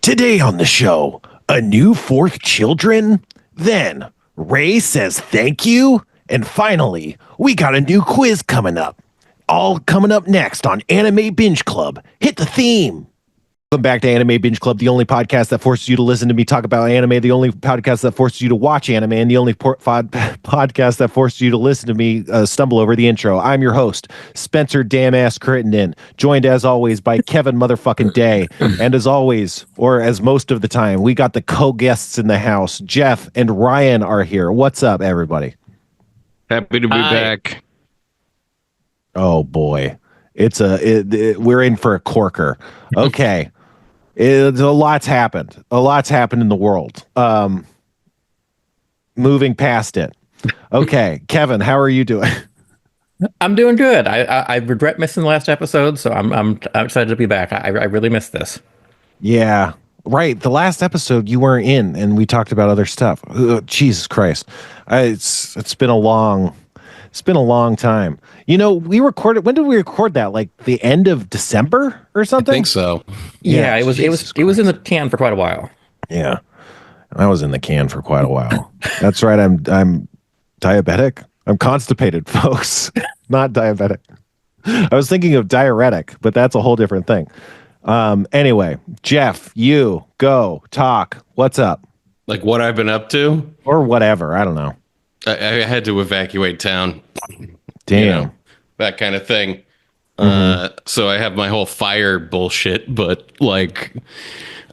Today on the show, a new fourth children, then Ray says thank you, and finally, we got a new quiz coming up. All coming up next on Anime Binge Club. Hit the theme. Welcome back to Anime Binge Club, the only podcast that forces you to listen to me talk about anime, the only podcast that forces you to watch anime, and the only podcast that forces you to listen to me stumble over the intro. I'm your host, Spencer Damn-Ass Crittenden, joined as always by Kevin motherfucking Day. And as always, or as most of the time, we got the co-guests in the house. Jeff and Ryan are here. What's up, everybody? Happy to be back. Oh, boy. We're in for a corker. Okay. A lot's happened. A lot's happened in the world. Moving past it. Okay, Kevin, how are you doing? I'm doing good. I regret missing the last episode, so I'm excited to be back. I really missed this. Yeah, right. The last episode you weren't in, and we talked about other stuff. Jesus Christ, it's been a long time. You know, we recorded. When did we record that? Like the end of December or something? I think so. Yeah, it was in the can for quite a while. Yeah, I was in the can for quite a while. That's right. I'm diabetic. I'm constipated, folks. Not diabetic. I was thinking of diuretic, but that's a whole different thing. Anyway, Jeff, you go talk. What's up? Like what I've been up to? Or whatever. I don't know. I had to evacuate town. Damn. You know, that kind of thing. So I have my whole fire bullshit, but like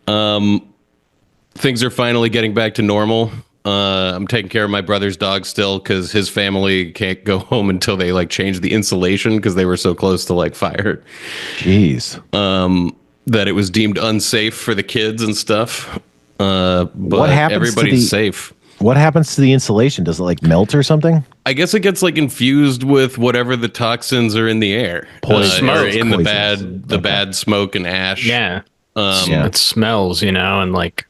things are finally getting back to normal. I'm taking care of my brother's dog still because his family can't go home until they like change the insulation because they were so close to like fire. Jeez. That it was deemed unsafe for the kids and stuff. But what happens everybody's safe. What happens to the insulation? Does it like melt or something? I guess it gets like infused with whatever the toxins are in the air. Smoke. In the bad smoke and ash. Yeah. It smells, and like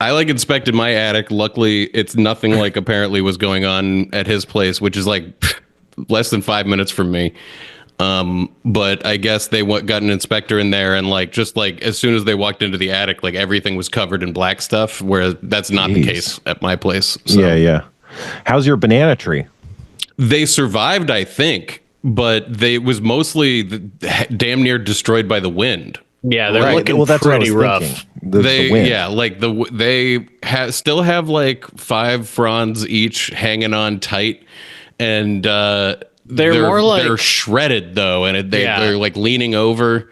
I like inspected my attic. Luckily, it's nothing like apparently was going on at his place, which is like less than 5 minutes from me. But I guess they got an inspector in there and like just like as soon as they walked into the attic, like everything was covered in black stuff, whereas that's not the case at my place. So. Yeah. How's your banana tree? They survived, I think, but they was mostly damn near destroyed by the wind. Yeah, they're looking pretty rough. They still have like 5 fronds each hanging on tight, and they're shredded though, and they're like leaning over,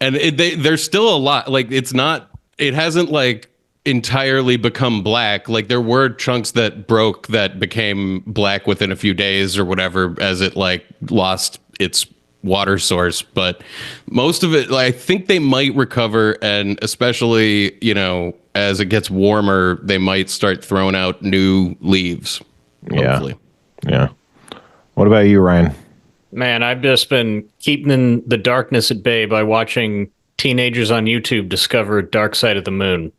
and there's still a lot. Like it hasn't like entirely become black. Like there were chunks that broke that became black within a few days or whatever as it like lost its water source, but most of it, I think they might recover, and especially as it gets warmer, they might start throwing out new leaves. Hopefully. Yeah. What about you, Ryan? Man, I've just been keeping the darkness at bay by watching teenagers on YouTube discover Dark Side of the Moon.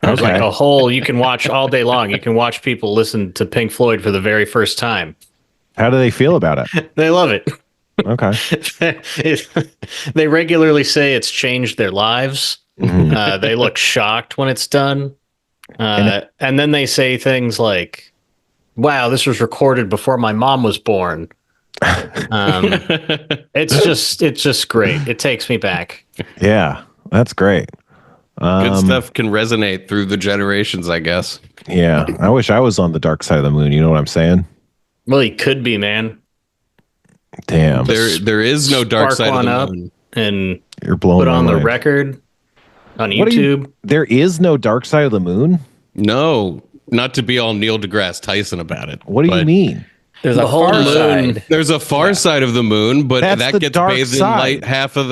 It's like a whole you can watch all day long. You can watch people listen to Pink Floyd for the very first time. How do they feel about it? They love it. Okay. They regularly say it's changed their lives. They look shocked when it's done. And then they say things like, wow, this was recorded before my mom was born. It's just great. It takes me back. Yeah, that's great. Good stuff can resonate through the generations, I guess. Yeah. I wish I was on the dark side of the moon. You know what I'm saying? Well, he could be, man. Damn. There is no dark side of the moon. And you're blowing put on the record on YouTube. There is no dark side of the moon? No, not to be all Neil deGrasse Tyson about it. What do you mean? There's a whole moon. There's a far side of the moon, but that gets bathed in light half of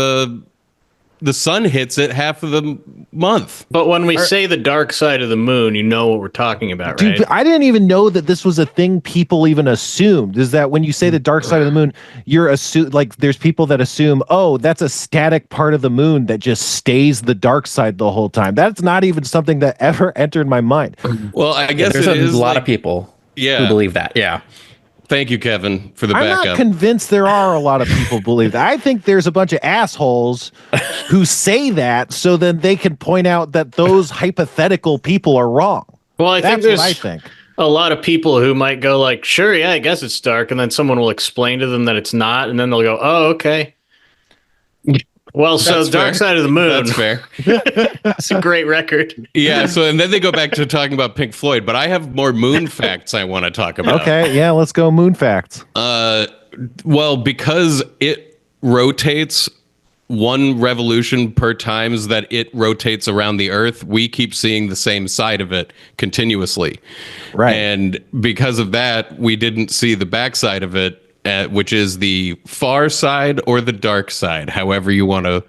the sun hits it half of the month. But when we say the dark side of the moon, you know what we're talking about, right? Dude, I didn't even know that this was a thing people even assumed. Is that when you say the dark side of the moon, you're like there's people that assume, oh, that's a static part of the moon that just stays the dark side the whole time. That's not even something that ever entered my mind. Well, I guess there's a lot of people who believe that. Yeah. Thank you, Kevin, for the backup. I'm not convinced there are a lot of people believe that. I think there's a bunch of assholes who say that so then they can point out that those hypothetical people are wrong. Well, I think That's what I think. A lot of people who might go like, sure, yeah, I guess it's dark. And then someone will explain to them that it's not. And then they'll go, oh, okay. Well, so Dark Side of the Moon. That's fair. It's a great record. Yeah. So, and then they go back to talking about Pink Floyd, but I have more moon facts I want to talk about. Okay. Yeah. Let's go moon facts. Well, because it rotates one revolution per times that it rotates around the Earth, we keep seeing the same side of it continuously. Right. And because of that, we didn't see the backside of it, which is the far side or the dark side, however you want to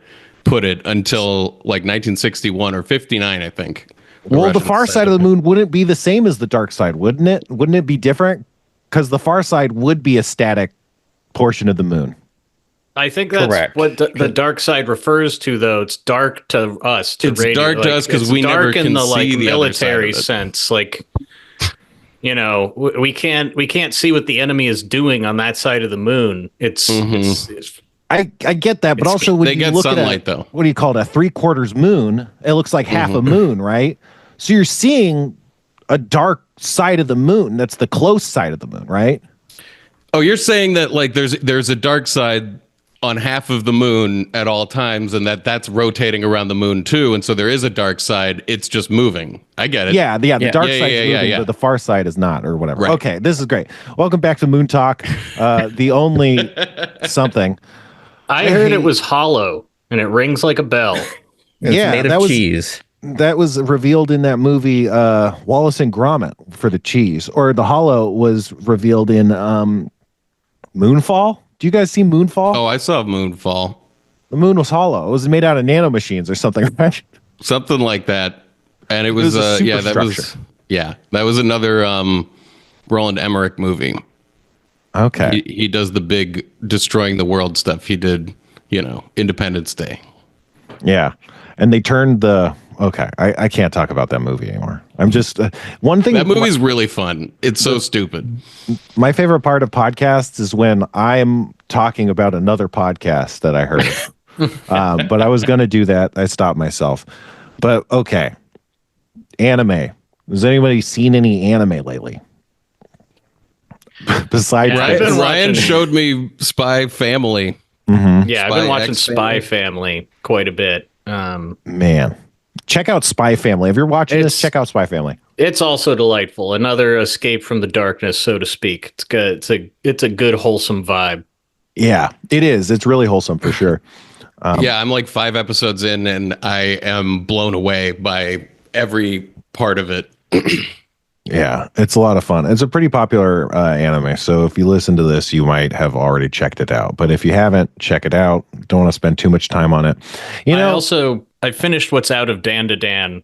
put it, until like 1961 or 59, I think. Well, the far side of the moon wouldn't be the same as the dark side, wouldn't it? Wouldn't it be different? Because the far side would be a static portion of the moon. I think that's correct. What the dark side refers to, though. It's dark to us. It's radio. Dark to us because we never can the, see the military sense. Like, you know, we can't see what the enemy is doing on that side of the moon. It's I get that, but also when you look sunlight, at though. What do you call it? A 3/4 moon. It looks like half a moon, right? So you're seeing a dark side of the moon. That's the close side of the moon, right? Oh, you're saying that like there's a dark side on half of the moon at all times, and that's rotating around the moon too, and so there is a dark side. It's just moving. I get it. Yeah. The dark side is moving, but the far side is not, or whatever. Right. Okay, this is great. Welcome back to Moon Talk. The only something. I heard it was hollow, and it rings like a bell. It's made of cheese. That was revealed in that movie, Wallace and Gromit, for the cheese. Or the hollow was revealed in Moonfall. Do you guys see Moonfall? Oh, I saw Moonfall. The moon was hollow. It was made out of nanomachines or something, right? Something like that. And it was that was another Roland Emmerich movie. Okay. He does the big destroying the world stuff. He did, Independence Day. Yeah. And they turned I can't talk about that movie anymore. I'm just one thing. That movie's really fun. It's so stupid. My favorite part of podcasts is when I'm talking about another podcast that I heard. But I was going to do that. I stopped myself. But okay. Anime. Has anybody seen any anime lately? Besides Ryan showed me Spy Family. Mm-hmm. Yeah, I've been watching Spy Family quite a bit. Man. Check out Spy Family. If you're watching this, check out Spy Family. It's also delightful. Another escape from the darkness, so to speak. It's good. It's a good, wholesome vibe. Yeah, it is. It's really wholesome for sure. I'm like 5 episodes in, and I am blown away by every part of it. Yeah, it's a lot of fun. It's a pretty popular anime. So if you listen to this, you might have already checked it out. But if you haven't, check it out. Don't want to spend too much time on it. I finished what's out of Dan to Dan.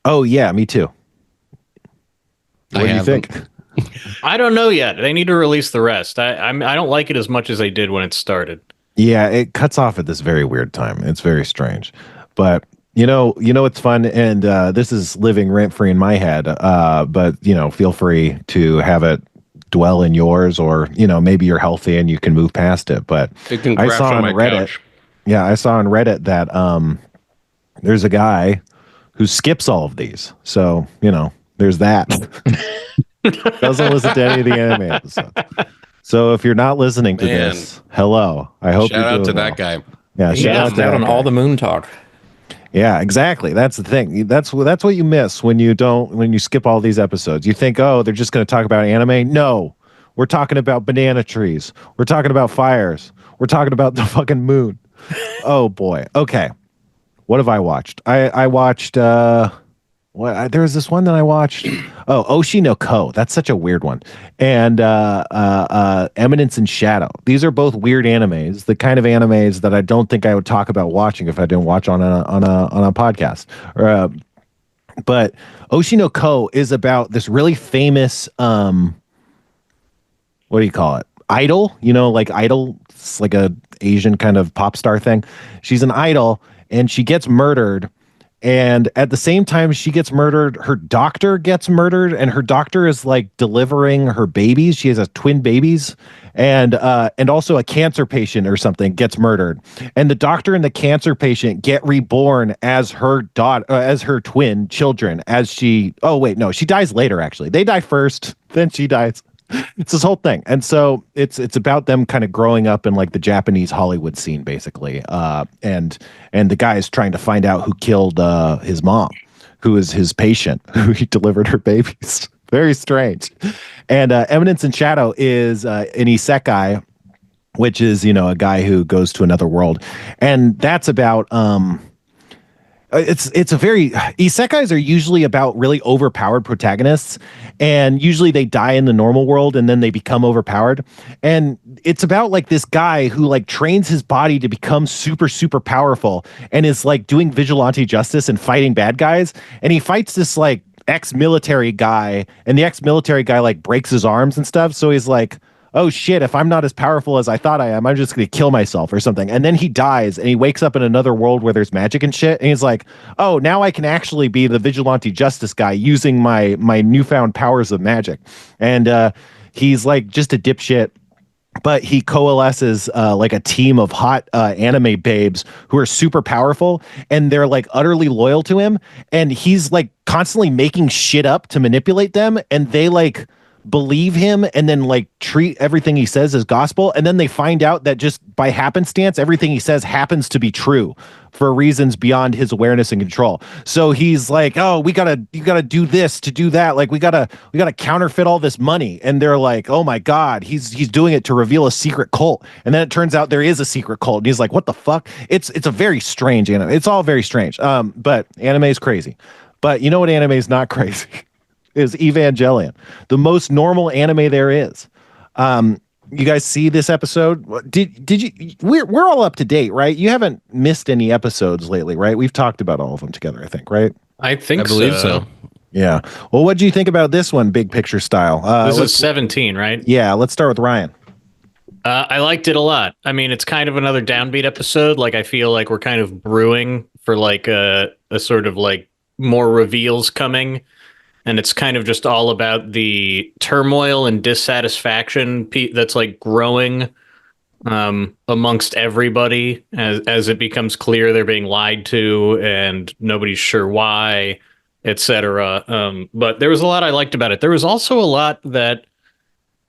Oh, yeah, me too. What do you think? I don't know yet. They need to release the rest. I don't like it as much as they did when it started. Yeah, it cuts off at this very weird time. It's very strange. But you know it's fun, and this is living rent free in my head. But feel free to have it dwell in yours, or maybe you're healthy and you can move past it. But I saw on Reddit. Couch. Yeah, I saw on Reddit that there's a guy who skips all of these. So there's that. Doesn't listen to any of the anime episodes. So if you're not listening to this, hello. I hope shout out to that guy. Yeah, shout out on all the Moon Talk. Yeah, exactly. That's the thing. That's what you miss when you skip all these episodes. You think, oh, they're just going to talk about anime. No, we're talking about banana trees. We're talking about fires. We're talking about the fucking moon. Oh boy. Okay. What have I watched? I watched. There was this one that I watched. Oh, Oshi no Ko. That's such a weird one. And Eminence and Shadow. These are both weird animes. The kind of animes that I don't think I would talk about watching if I didn't watch on a podcast. But Oshi no Ko is about this really famous. What do you call it? Idol. Like Idol. It's like a Asian kind of pop star thing. She's an idol, and she gets murdered. And at the same time she gets murdered, her doctor gets murdered, and her doctor is like delivering her babies. She has a twin babies, and also a cancer patient or something gets murdered. And the doctor and the cancer patient get reborn as her daughter, as her twin children. As she, oh wait, no, she dies later. Actually, they die first, then she dies. It's this whole thing. And so it's about them kind of growing up in like the Japanese Hollywood scene, basically. And the guy is trying to find out who killed his mom, who is his patient, who he delivered her babies. Very strange. And Eminence in Shadow is an isekai, which is, a guy who goes to another world. And that's about it's a very isekais are usually about really overpowered protagonists, and usually they die in the normal world and then they become overpowered. And it's about like this guy who like trains his body to become super powerful and is like doing vigilante justice and fighting bad guys. And he fights this like ex-military guy, and the ex-military guy like breaks his arms and stuff. So he's like, oh shit, if I'm not as powerful as I thought I am, I'm just going to kill myself or something. And then he dies and he wakes up in another world where there's magic and shit. And he's like, oh, now I can actually be the vigilante justice guy using my newfound powers of magic. And he's like just a dipshit. But he coalesces like a team of hot anime babes who are super powerful, and they're like utterly loyal to him. And he's like constantly making shit up to manipulate them. And they like believe him and then like treat everything he says as gospel. And then they find out that just by happenstance, everything he says happens to be true for reasons beyond his awareness and control. So he's like, oh, you gotta do this to do that. Like we gotta counterfeit all this money. And they're like, oh my God, he's doing it to reveal a secret cult. And then it turns out there is a secret cult. And he's like, what the fuck? It's a very strange anime. It's all very strange. But anime is crazy. But you know what anime is not crazy? Is Evangelion, the most normal anime there is. You guys see this episode? Did you? We're all up to date, right? You haven't missed any episodes lately, right? We've talked about all of them together, I think, right? I believe so. Yeah. Well, what do you think about this one, big picture style? This is 17, right? Yeah. Let's start with Ryan. I liked it a lot. I mean, it's kind of another downbeat episode. Like, I feel like we're kind of brewing for like a sort of like more reveals coming. And it's kind of just all about the turmoil and dissatisfaction that's like growing amongst everybody as it becomes clear they're being lied to and nobody's sure why, etc. But there was a lot I liked about it. There was also a lot that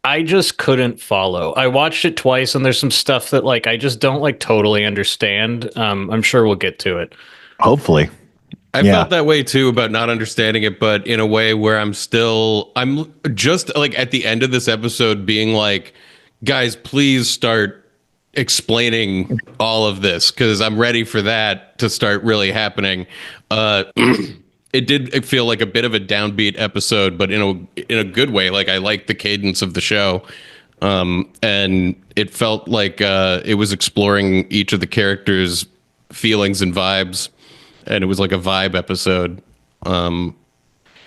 I just couldn't follow. I watched it twice, and there's some stuff that like I just don't like totally understand. I'm sure we'll get to it. Hopefully. I felt that way too about not understanding it, but in a way where I'm just like at the end of this episode being like, guys, please start explaining all of this because I'm ready for that to start really happening. It did feel like a bit of a downbeat episode, but in a good way. Like I liked the cadence of the show. And it felt like it was exploring each of the characters' feelings and vibes. And it was like a vibe episode.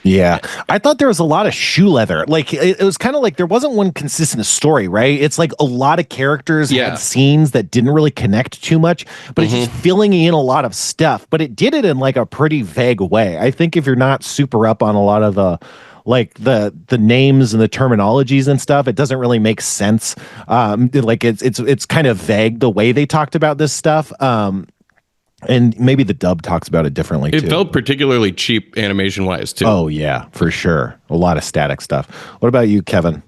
Yeah, I thought there was a lot of shoe leather. Like it was kind of like there wasn't one consistent story, right? It's like a lot of characters had scenes that didn't really connect too much, but it's just filling in a lot of stuff. But it did it in like a pretty vague way. I think if you're not super up on a lot of the like the names and the terminologies and stuff, it doesn't really make sense. Like it's kind of vague the way they talked about this stuff. And maybe the dub talks about it differently, too. It felt particularly cheap animation-wise, too. Oh, yeah, for sure. A lot of static stuff. What about you, Kevin?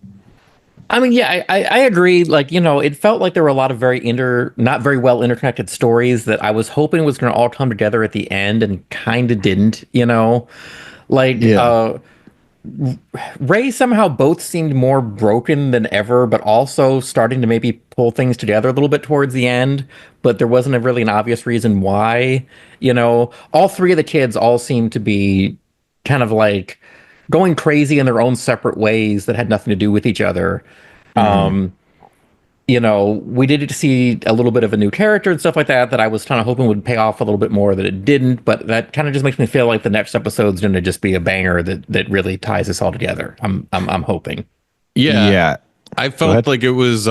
I mean, yeah, I agree. Like, it felt like there were a lot of not very well interconnected stories that I was hoping was going to all come together at the end and kind of didn't, Like, Ray somehow both seemed more broken than ever, but also starting to maybe pull things together a little bit towards the end. But there wasn't really an obvious reason why. All three of the kids all seemed to be kind of like going crazy in their own separate ways that had nothing to do with each other. We did see a little bit of a new character and stuff like that I was kind of hoping would pay off a little bit more that it didn't, but that kind of just makes me feel like the next episode's going to just be a banger that really ties this all together. I'm hoping. Yeah. I felt like it was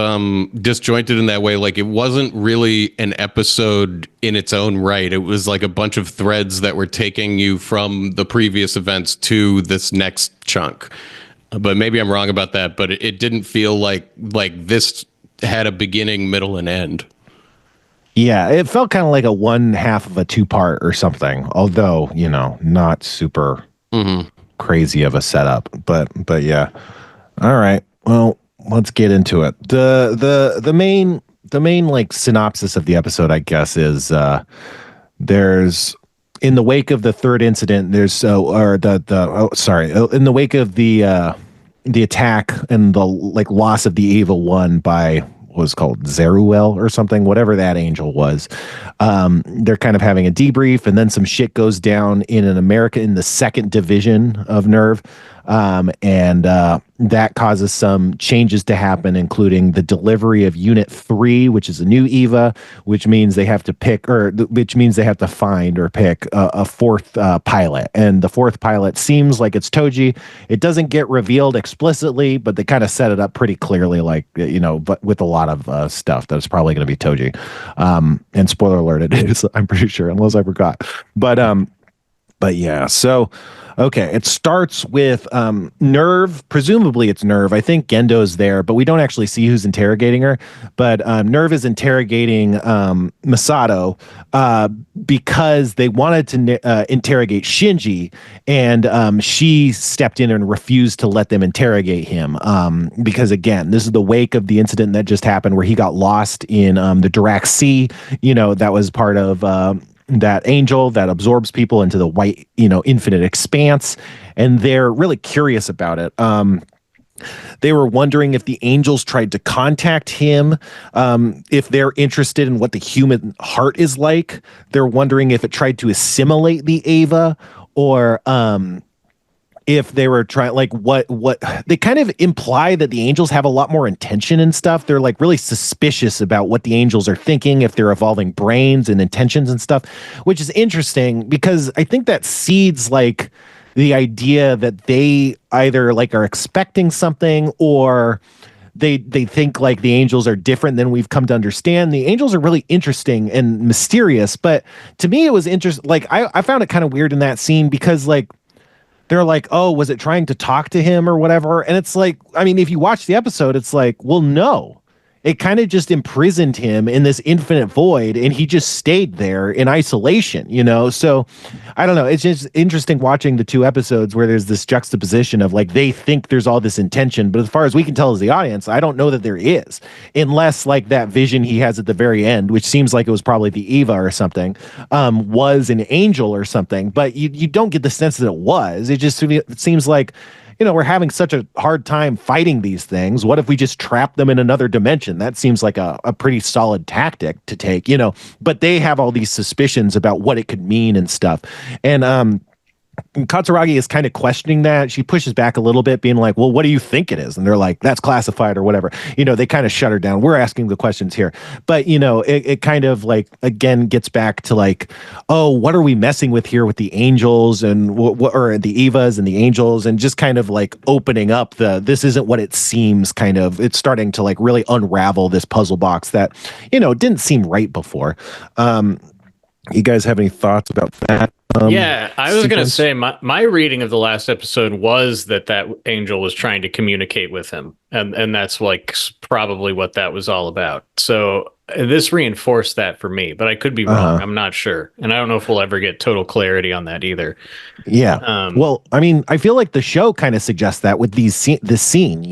disjointed in that way. Like it wasn't really an episode in its own right. It was like a bunch of threads that were taking you from the previous events to this next chunk. But maybe I'm wrong about that. But it didn't feel like this had a beginning, middle, and end. Yeah, it felt kind of like a one half of a two-part or something. Although, not super crazy of a setup. But yeah. All right. Well, let's get into it. The main like synopsis of the episode, I guess, is there's in the wake of the third incident, in the wake of the attack and the like loss of the Eva 1 by what was called Zeruel or something, whatever that angel was. They're kind of having a debrief, and then some shit goes down in America in the 2nd division of NERV. And that causes some changes to happen, including the delivery of Unit 3, which is a new EVA, which means they have to pick, which means they have to find or pick a fourth pilot. And the fourth pilot seems like it's Toji. It doesn't get revealed explicitly, but they kind of set it up pretty clearly, like, but with a lot of stuff that it's probably going to be Toji. And spoiler alert, it is, I'm pretty sure, unless I forgot. But yeah, so okay, it starts with NERV. Presumably it's NERV. I think Gendo's there, but we don't actually see who's interrogating her. But NERV is interrogating Masato because they wanted to interrogate Shinji, and she stepped in and refused to let them interrogate him because, again, this is the wake of the incident that just happened where he got lost in the Dirac Sea. That was part of that angel that absorbs people into the white, infinite expanse. And they're really curious about it. They were wondering if the angels tried to contact him, if they're interested in what the human heart is like. They're wondering if it tried to assimilate the Eva, or if they were trying, like, what they kind of imply that the angels have a lot more intention and stuff. They're like really suspicious about what the angels are thinking, if they're evolving brains and intentions and stuff, which is interesting because I think that seeds like the idea that they either like are expecting something, or they think like the angels are different than we've come to understand. The angels are really interesting and mysterious, but to me it was interesting. Like I found it kind of weird in that scene because like they're like, oh, was it trying to talk to him or whatever? And it's like, I mean, if you watch the episode, it's like, well, no. It kind of just imprisoned him in this infinite void, and he just stayed there in isolation, So I don't know. It's just interesting watching the two episodes where there's this juxtaposition of like they think there's all this intention, but as far as we can tell as the audience, I don't know that there is, unless like that vision he has at the very end, which seems like it was probably the Eva or something, was an angel or something. But you don't get the sense that it was. It seems like, we're having such a hard time fighting these things. What if we just trap them in another dimension? That seems like a pretty solid tactic to take, but they have all these suspicions about what it could mean and stuff. And Katsuragi is kind of questioning that. She pushes back a little bit, being like, well, what do you think it is? And they're like, that's classified or whatever. They kind of shut her down. We're asking the questions here. But, it kind of like, again, gets back to like, oh, what are we messing with here with the angels and or the Evas and the angels, and just kind of like opening up this isn't what it seems kind of. It's starting to like really unravel this puzzle box that, didn't seem right before. You guys have any thoughts about that? Yeah, I was going to say my reading of the last episode was that angel was trying to communicate with him, and that's like probably what that was all about. So this reinforced that for me, but I could be wrong. I'm not sure, and I don't know if we'll ever get total clarity on that either. Yeah. Well, I mean, I feel like the show kind of suggests that with this scene,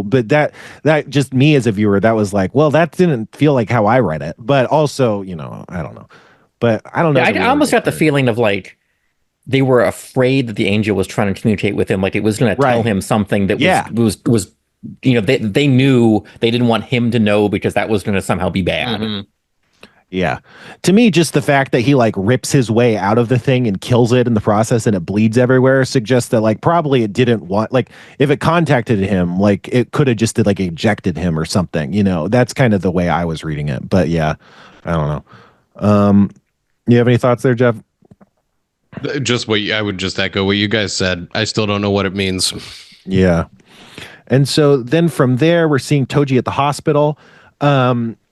but that just me as a viewer, that was like, well, that didn't feel like how I read it, but also, I don't know. But I don't know. Yeah, I almost got the feeling of like they were afraid that the angel was trying to communicate with him, like it was going to tell him something that was they knew they didn't want him to know because that was going to somehow be bad. Mm-hmm. Yeah. To me, just the fact that he like rips his way out of the thing and kills it in the process and it bleeds everywhere suggests that like probably it didn't want, like if it contacted him, like it could have just like ejected him or something, that's kind of the way I was reading it. But yeah, I don't know. You have any thoughts there, Jeff? Just I would just echo what you guys said. I still don't know what it means. Yeah. And so then from there, we're seeing Toji at the hospital.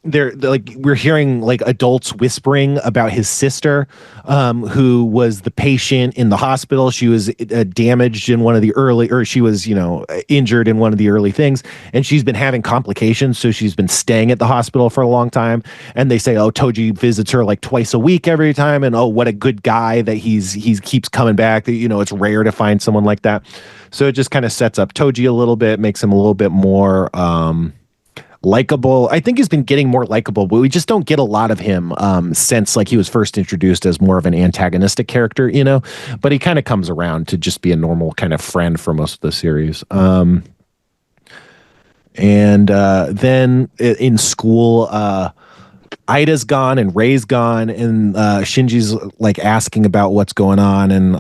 They're like, we're hearing like adults whispering about his sister, who was the patient in the hospital. She was damaged in one of the early, or she was, injured in one of the early things, and she's been having complications. So she's been staying at the hospital for a long time. And they say, oh, Toji visits her like twice a week every time. And oh, what a good guy that he keeps coming back. It's rare to find someone like that. So it just kind of sets up Toji a little bit, makes him a little bit more likable. I think he's been getting more likable, but we just don't get a lot of him since like he was first introduced as more of an antagonistic character, but he kind of comes around to just be a normal kind of friend for most of the series. And then in school, Ida's gone and Rei's gone, and Shinji's like asking about what's going on, and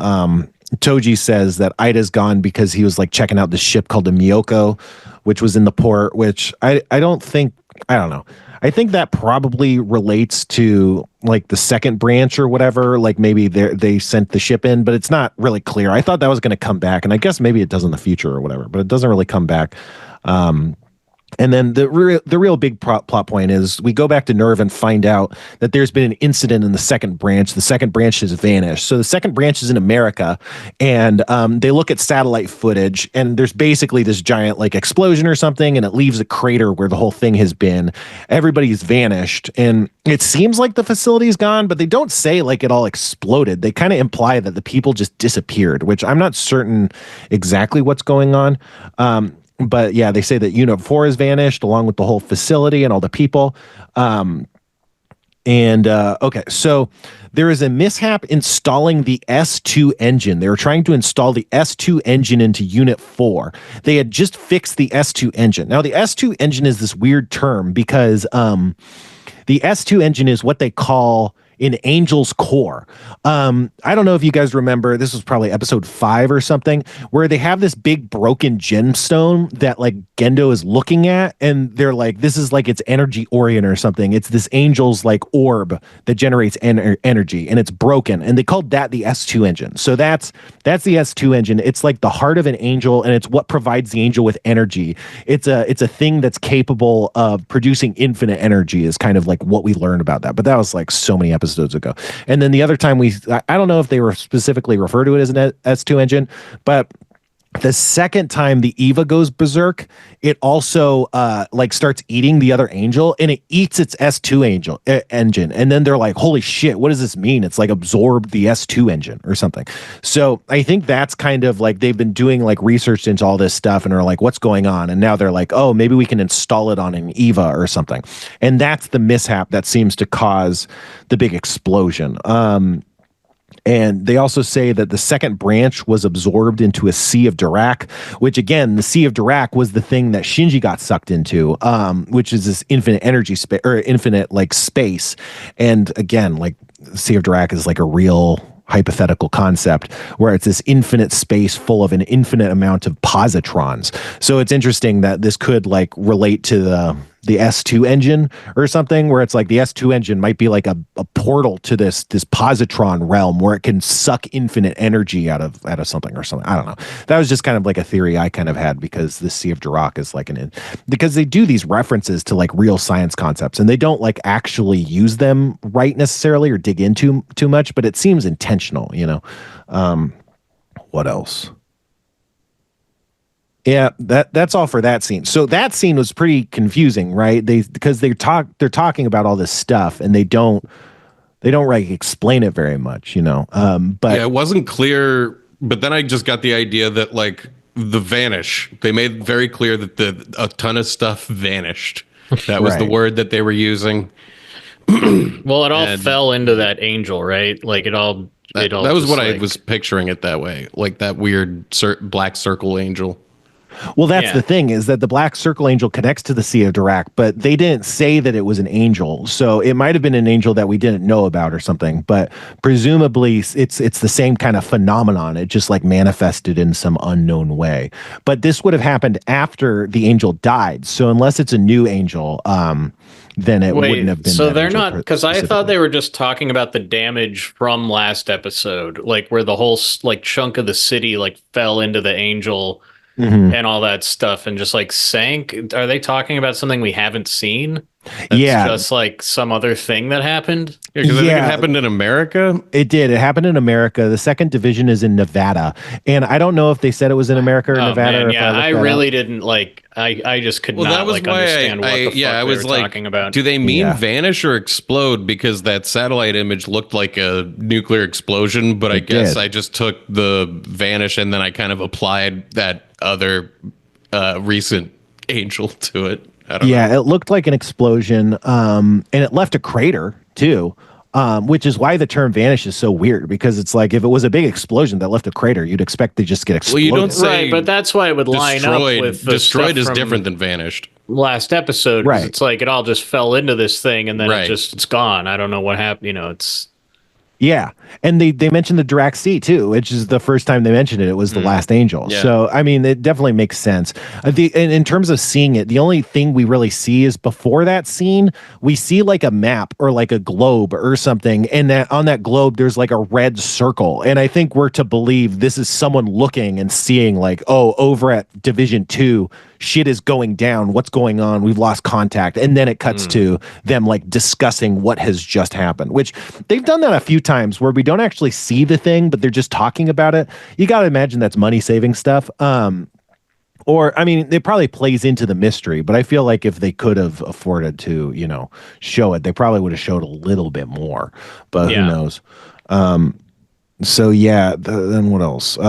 Toji says that Ida's gone because he was like checking out this ship called the Miyoko, which was in the port, which I don't know. I think that probably relates to like the second branch or whatever. Like maybe they sent the ship in, but it's not really clear. I thought that was going to come back, and I guess maybe it does in the future or whatever, but it doesn't really come back. And then the real big plot point is we go back to NERV and find out that there's been an incident in the second branch. The second branch has vanished. So the second branch is in America, and they look at satellite footage, and there's basically this giant like explosion or something, and it leaves a crater where the whole thing has been. Everybody's vanished, and it seems like the facility's gone, but they don't say like it all exploded. They kind of imply that the people just disappeared, which I'm not certain exactly what's going on. But yeah, they say that Unit 4 has vanished along with the whole facility and all the people. Okay, so there is a mishap installing the S2 engine. They were trying to install the S2 engine into Unit 4. They had just fixed the S2 engine. Now, the S2 engine is this weird term because the S2 engine is what they call in Angel's core. I don't know if you guys remember, this was probably episode 5 or something, where they have this big broken gemstone that like Gendo is looking at, and they're like, this is like its energy orient or something. It's this Angel's like orb that generates energy, and it's broken, and they called that the S2 engine. So that's the S2 engine. It's like the heart of an angel, and it's what provides the angel with energy. It's a thing that's capable of producing infinite energy, is kind of like what we learned about that. But that was like so many episodes ago. And then the other time I don't know if they were specifically refer to it as an S2 engine, but the second time the Eva goes berserk, it also like starts eating the other angel, and it eats its S2 engine. And then they're like, holy shit, what does this mean? It's like absorbed the S2 engine or something. So I think that's kind of like they've been doing like research into all this stuff and are like, what's going on? And now they're like, oh, maybe we can install it on an Eva or something. And that's the mishap that seems to cause the big explosion. And they also say that the second branch was absorbed into a Sea of Dirac, which again, the Sea of Dirac was the thing that Shinji got sucked into, which is this infinite energy space or infinite like space. And again, like Sea of Dirac is like a real hypothetical concept where it's this infinite space full of an infinite amount of positrons. So it's interesting that this could like relate to the S2 engine or something, where it's like the S2 engine might be like a portal to this positron realm where it can suck infinite energy out of something or something. I don't know. That was just kind of like a theory I kind of had, because the Sea of Dirac is like because they do these references to like real science concepts, and they don't like actually use them right necessarily or dig into too much, but it seems intentional, what else? Yeah, that's all for that scene. So that scene was pretty confusing, right? Because they're talking about all this stuff, and they don't like explain it very much, But yeah, it wasn't clear. But then I just got the idea that like the vanish, they made very clear that a ton of stuff vanished. That was the word that they were using. Well, it all fell into that angel, right? Like it all. That was what I was picturing it that way, like that weird black circle angel. Well, that's the thing, is that the black circle angel connects to the Sea of Dirac, but they didn't say that it was an angel. So it might have been an angel that we didn't know about or something, but presumably it's the same kind of phenomenon. It just like manifested in some unknown way. But this would have happened after the angel died. So unless it's a new angel, then it wouldn't have been. So they're not, because I thought they were just talking about the damage from last episode, like where the whole like chunk of the city like fell into the angel. and all that stuff and just like sank. Are they talking about something we haven't seen? That's just like some other thing that happened. Yeah, because I think it happened in America. It did. It happened in America. The second division is in Nevada, and I don't know if they said it was in America or Nevada. Man, or yeah, I really didn't like. I just could not like understand what the fuck they were talking about. Do they mean vanish or explode? Because that satellite image looked like a nuclear explosion, but I guess I just took the vanish and then I kind of applied that other recent angel to it. It looked like an explosion, and it left a crater too, which is why the term vanish is so weird, because it's like if it was a big explosion that left a crater, you'd expect to just get exploded. Well, you don't say right, but that's why it would line up with the destroyed is different than vanished. Last episode, right? It's like it all just fell into this thing and then it's gone. I don't know what happened. You know, it's. Yeah, and they mentioned the Dirac Sea too, which is the first time they mentioned it. It was the last angel. Yeah. So I mean, it definitely makes sense. In terms of seeing it, the only thing we really see is before that scene, we see like a map or like a globe or something, and that on that globe there's like a red circle, and I think we're to believe this is someone looking and seeing like, oh, over at Division 2. Shit is going down. What's going on? We've lost contact. And then it cuts to them like discussing what has just happened, which they've done that a few times where we don't actually see the thing, but they're just talking about it. You got to imagine that's money saving stuff. Or, I mean, it probably plays into the mystery, but I feel like if they could have afforded to, you know, show it, they probably would have showed a little bit more, but who knows? Then what else?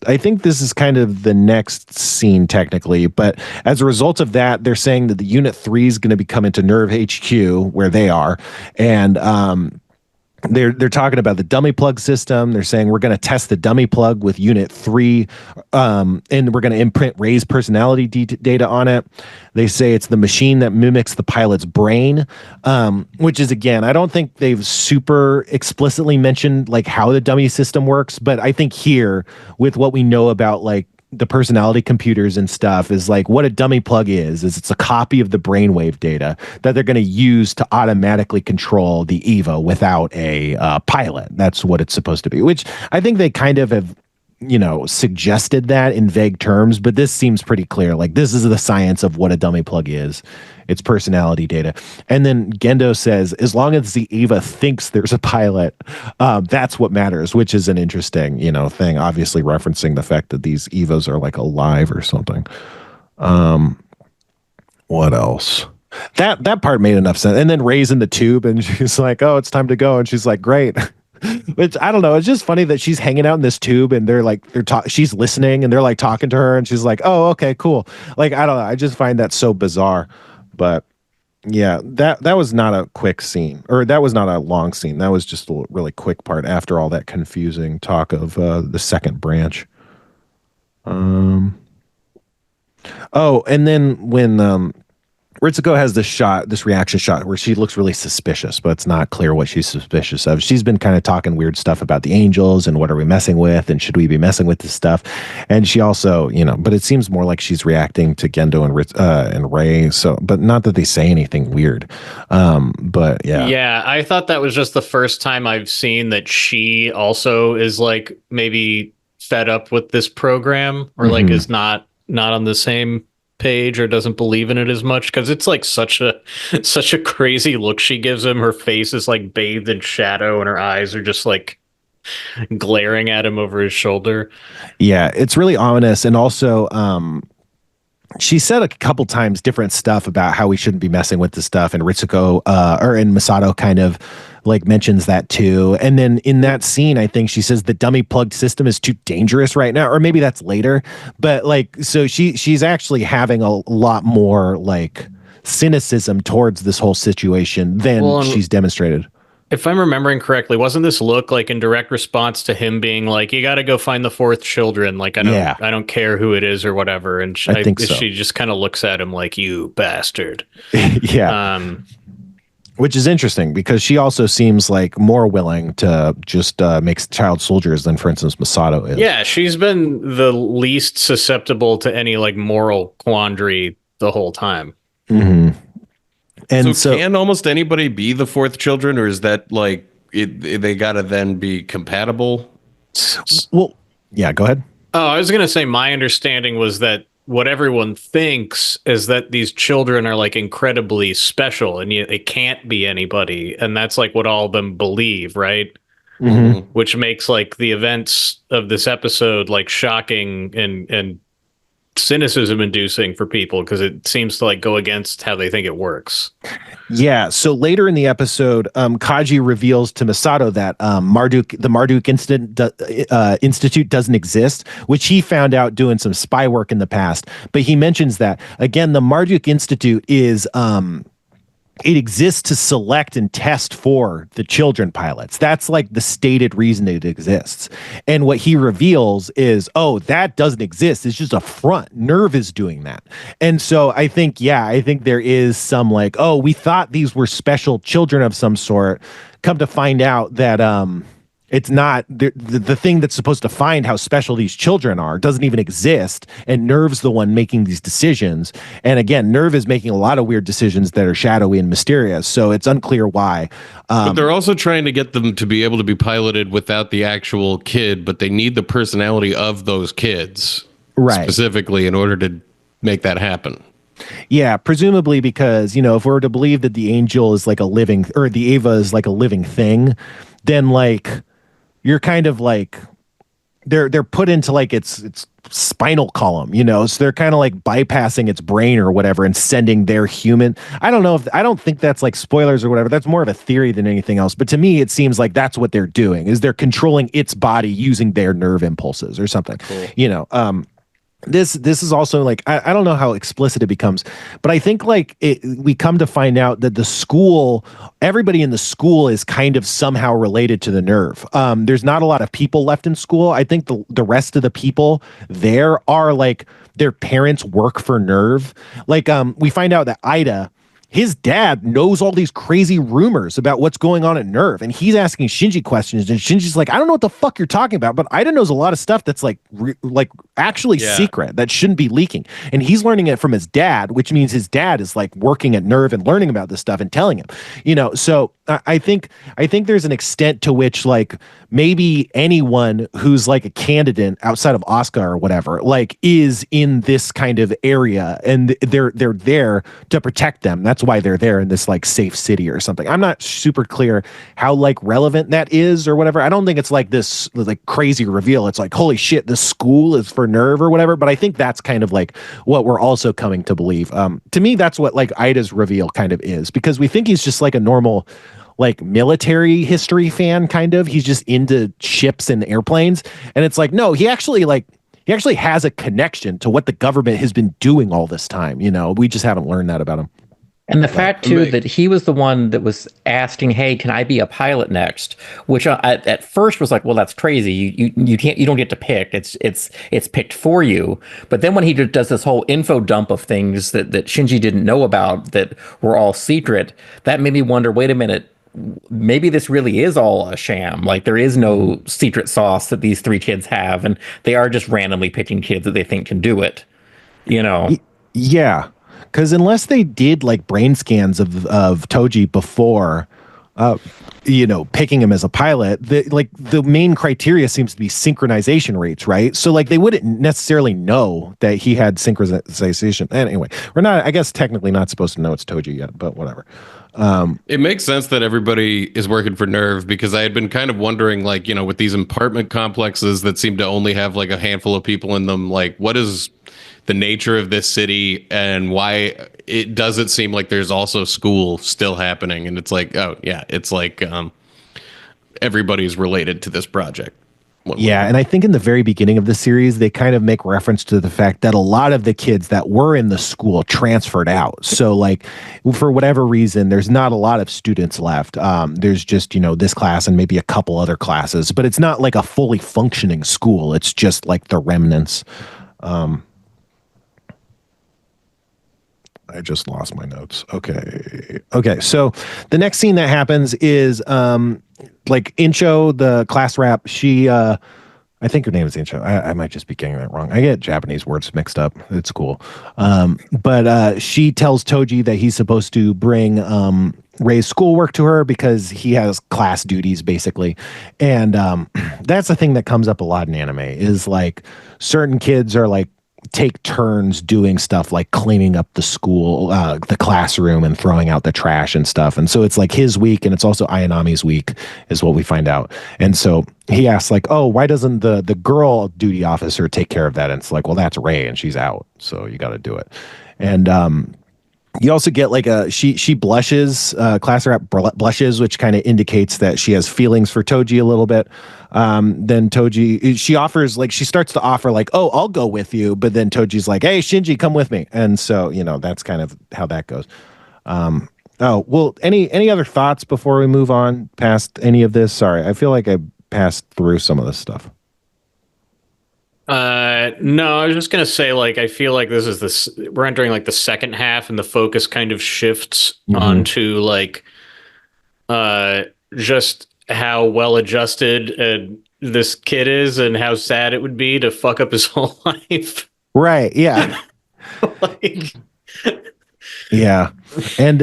I think this is kind of the next scene technically, but as a result of that, they're saying that the Unit 3 is going to be coming to NERV HQ where they are, and they're talking about the dummy plug system. They're saying we're going to test the dummy plug with Unit 3, and we're going to imprint Ray's personality data on it. They say it's the machine that mimics the pilot's brain, which is, again, I don't think they've super explicitly mentioned like how the dummy system works, but I think here with what we know about like the personality computers and stuff is like what a dummy plug is it's a copy of the brainwave data that they're going to use to automatically control the Eva without a pilot. That's what it's supposed to be, which I think they kind of have, you know, suggested that in vague terms, but this seems pretty clear. Like this is the science of what a dummy plug is. It's personality data. And then Gendo says, as long as the Eva thinks there's a pilot, that's what matters, which is an interesting, you know, thing, obviously referencing the fact that these Evas are like alive or something. What else? That part made enough sense. And then Ray's in the tube and she's like, oh, it's time to go. And she's like, great. Which I don't know. It's just funny that she's hanging out in this tube and she's listening and they're like talking to her and she's like, oh, okay, cool. Like, I don't know. I just find that so bizarre. But yeah, that was not a quick scene, or that was not a long scene. That was just a really quick part after all that confusing talk of the second branch. Oh, and then when Ritsuko has this reaction shot where she looks really suspicious, but it's not clear what she's suspicious of. She's been kind of talking weird stuff about the angels and what are we messing with and should we be messing with this stuff. And she also, you know, but it seems more like she's reacting to Gendo and Ray. So, but not that they say anything weird. But yeah. Yeah, I thought that was just the first time I've seen that she also is like maybe fed up with this program or like is not on the same page or doesn't believe in it as much, because it's like such a crazy look she gives him. Her face is like bathed in shadow and her eyes are just like glaring at him over his shoulder. Yeah, it's really ominous. And also she said a couple times different stuff about how we shouldn't be messing with this stuff, and Ritsuko and Masato kind of like mentions that too. And then in that scene, I think she says the dummy plugged system is too dangerous right now, or maybe that's later. But like, so she's actually having a lot more like cynicism towards this whole situation than she's demonstrated. If I'm remembering correctly, wasn't this look like in direct response to him being like, you got to go find the fourth children. Like, I don't care who it is or whatever. And I think so. She just kind of looks at him like, you bastard. Yeah. Which is interesting because she also seems like more willing to just make child soldiers than, for instance, Masato is. Yeah, she's been the least susceptible to any like moral quandary the whole time. Mm-hmm. And so can almost anybody be the fourth children, or is that like they got to then be compatible? Well, yeah, go ahead. Oh, I was going to say my understanding was that what everyone thinks is that these children are like incredibly special and yet it can't be anybody. And that's like what all of them believe, right? Mm-hmm. Which makes like the events of this episode like shocking and cynicism inducing for people because it seems to like go against how they think it works. Yeah. So later in the episode, Kaji reveals to Misato that the Marduk Institute doesn't exist, which he found out doing some spy work in the past. But he mentions that again, the Marduk Institute is it exists to select and test for the children pilots. That's like the stated reason it exists. And what he reveals is, oh, that doesn't exist. It's just a front. NERV is doing that. And so I think there is some like, oh, we thought these were special children of some sort. Come to find out that it's not the thing that's supposed to find how special these children are doesn't even exist, and NERV's the one making these decisions. And again, NERV is making a lot of weird decisions that are shadowy and mysterious, so it's unclear why. But they're also trying to get them to be able to be piloted without the actual kid, but they need the personality of those kids specifically in order to make that happen. Yeah, presumably because, if we're to believe that the angel is like a living, or the Ava is like a living thing, then like you're kind of like they're put into like its spinal column, so they're kind of like bypassing its brain or whatever and sending their human. I don't think that's like spoilers or whatever. That's more of a theory than anything else. But to me, it seems like that's what they're doing, is they're controlling its body using their nerve impulses or something. Cool. This is also like I don't know how explicit it becomes, but I think like we come to find out that everybody in the school is kind of somehow related to the NERV. There's not a lot of people left in school. I think the rest of the people there are like their parents work for NERV. Like we find out that Ida, his dad, knows all these crazy rumors about what's going on at NERV, and he's asking Shinji questions, and Shinji's like, I don't know what the fuck you're talking about, but Ida knows a lot of stuff that's like actually secret that shouldn't be leaking, and he's learning it from his dad, which means his dad is like working at NERV and learning about this stuff and telling him, so I think there's an extent to which like maybe anyone who's like a candidate outside of Asuka or whatever like is in this kind of area, and they're there to protect them. That's why they're there in this like safe city or something. I'm not super clear how like relevant that is or whatever. I don't think it's like this like crazy reveal. It's like, holy shit, this school is for NERV or whatever. But I think that's kind of like what we're also coming to believe. To me, that's what like Ida's reveal kind of is, because we think he's just like a normal like military history fan, kind of. He's just into ships and airplanes. And it's like, no, he actually has a connection to what the government has been doing all this time. We just haven't learned that about him. And the fact, too, that he was the one that was asking, hey, can I be a pilot next? Which at first was like, well, that's crazy. You don't get to pick. It's picked for you. But then when he does this whole info dump of things that Shinji didn't know about that were all secret, that made me wonder, wait a minute, maybe this really is all a sham. Like there is no secret sauce that these three kids have, and they are just randomly picking kids that they think can do it. Yeah. Because unless they did like brain scans of Toji before, picking him as a pilot, the main criteria seems to be synchronization rates, right? So like they wouldn't necessarily know that he had synchronization. And anyway, we're not, I guess, technically not supposed to know it's Toji yet, but whatever. It makes sense that everybody is working for NERV, because I had been kind of wondering, like, with these apartment complexes that seem to only have like a handful of people in them, like what is the nature of this city and why it doesn't seem like there's also school still happening. And it's like, oh yeah, it's like everybody's related to this project. Yeah, and I think in the very beginning of the series, they kind of make reference to the fact that a lot of the kids that were in the school transferred out. So like for whatever reason, there's not a lot of students left. There's just, this class and maybe a couple other classes, but it's not like a fully functioning school. It's just like the remnants. I just lost my notes. Okay. So the next scene that happens is like Incho, the class rep, she I think her name is Ancient. I might just be getting that wrong. I get Japanese words mixed up. It's cool. But she tells Toji that he's supposed to bring Ray's schoolwork to her because he has class duties, basically. And that's the thing that comes up a lot in anime is like certain kids are like take turns doing stuff like cleaning up the school, the classroom, and throwing out the trash and stuff. And so it's like his week, and it's also Ayanami's week, is what we find out. And so he asks, like, "Oh, why doesn't the girl duty officer take care of that?" And it's like, "Well, that's Ray, and she's out, so you got to do it." And you also get like she blushes, class rep blushes, which kind of indicates that she has feelings for Toji a little bit. Then Toji, she offers, like, she starts to offer like, "Oh, I'll go with you," but then Toji's like, "Hey, Shinji, come with me." And so, that's kind of how that goes. Oh, well, any other thoughts before we move on past any of this? Sorry, I feel like I passed through some of this stuff. No, I was just gonna say, like, I feel like we're entering like the second half, and the focus kind of shifts onto like, just how well adjusted this kid is, and how sad it would be to fuck up his whole life. Right? Yeah. Like, yeah. And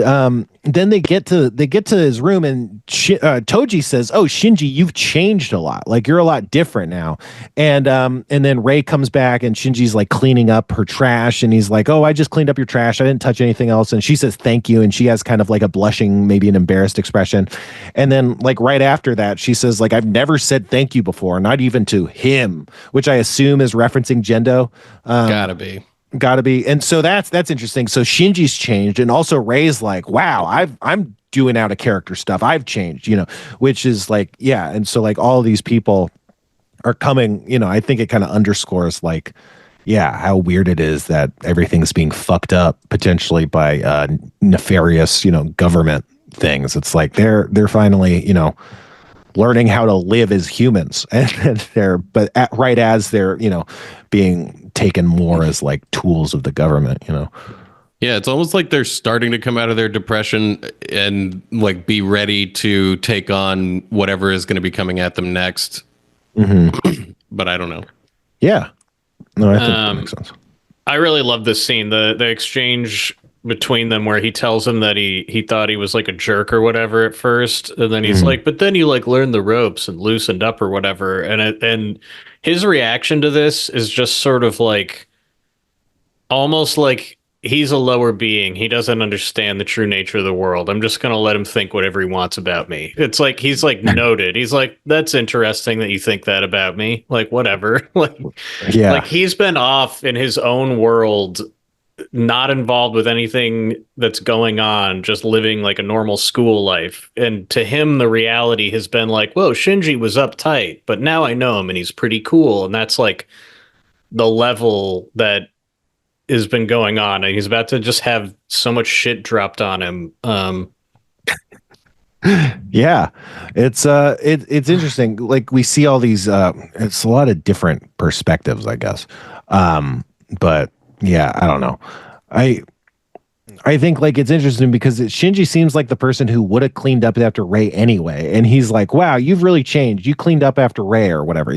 then they get to his room, and Toji says, "Oh, Shinji, you've changed a lot. Like, you're a lot different now." And then Ray comes back, and Shinji's like cleaning up her trash, and he's like, "Oh, I just cleaned up your trash. I didn't touch anything else." And she says, "Thank you." And she has kind of like a blushing, maybe an embarrassed expression. And then like right after that, she says, like, "I've never said thank you before, not even to him," which I assume is referencing Gendo. Gotta be. And so that's interesting. So Shinji's changed, and also Ray's like, "Wow, I'm doing out of character stuff. I've changed," which is like, yeah. And so like all these people are coming, I think it kind of underscores like, yeah, how weird it is that everything's being fucked up potentially by nefarious, government things. It's like they're finally, learning how to live as humans, and right as they're, being taken more as like tools of the government, Yeah, it's almost like they're starting to come out of their depression and like be ready to take on whatever is going to be coming at them next. But I don't know. Yeah. No, I think that makes sense. I really love this scene, the exchange between them where he tells him that he thought he was like a jerk or whatever at first, and then he's like, "But then you like learned the ropes and loosened up or whatever," and his reaction to this is just sort of like almost like he's a lower being. He doesn't understand the true nature of the world. I'm just gonna let him think whatever he wants about me. It's like he's like noted. He's like, "That's interesting that you think that about me. Like, whatever." Like, yeah, like he's been off in his own world, not involved with anything that's going on, just living like a normal school life. And to him, the reality has been like, "Whoa, Shinji was uptight, but now I know him and he's pretty cool." And that's like the level that has been going on. And he's about to just have so much shit dropped on him. Yeah, it's interesting. Like we see all these, it's a lot of different perspectives, I guess. But yeah, I don't know. I think like it's interesting because Shinji seems like the person who would have cleaned up after Ray anyway, and he's like, "Wow, you've really changed. You cleaned up after Ray or whatever,"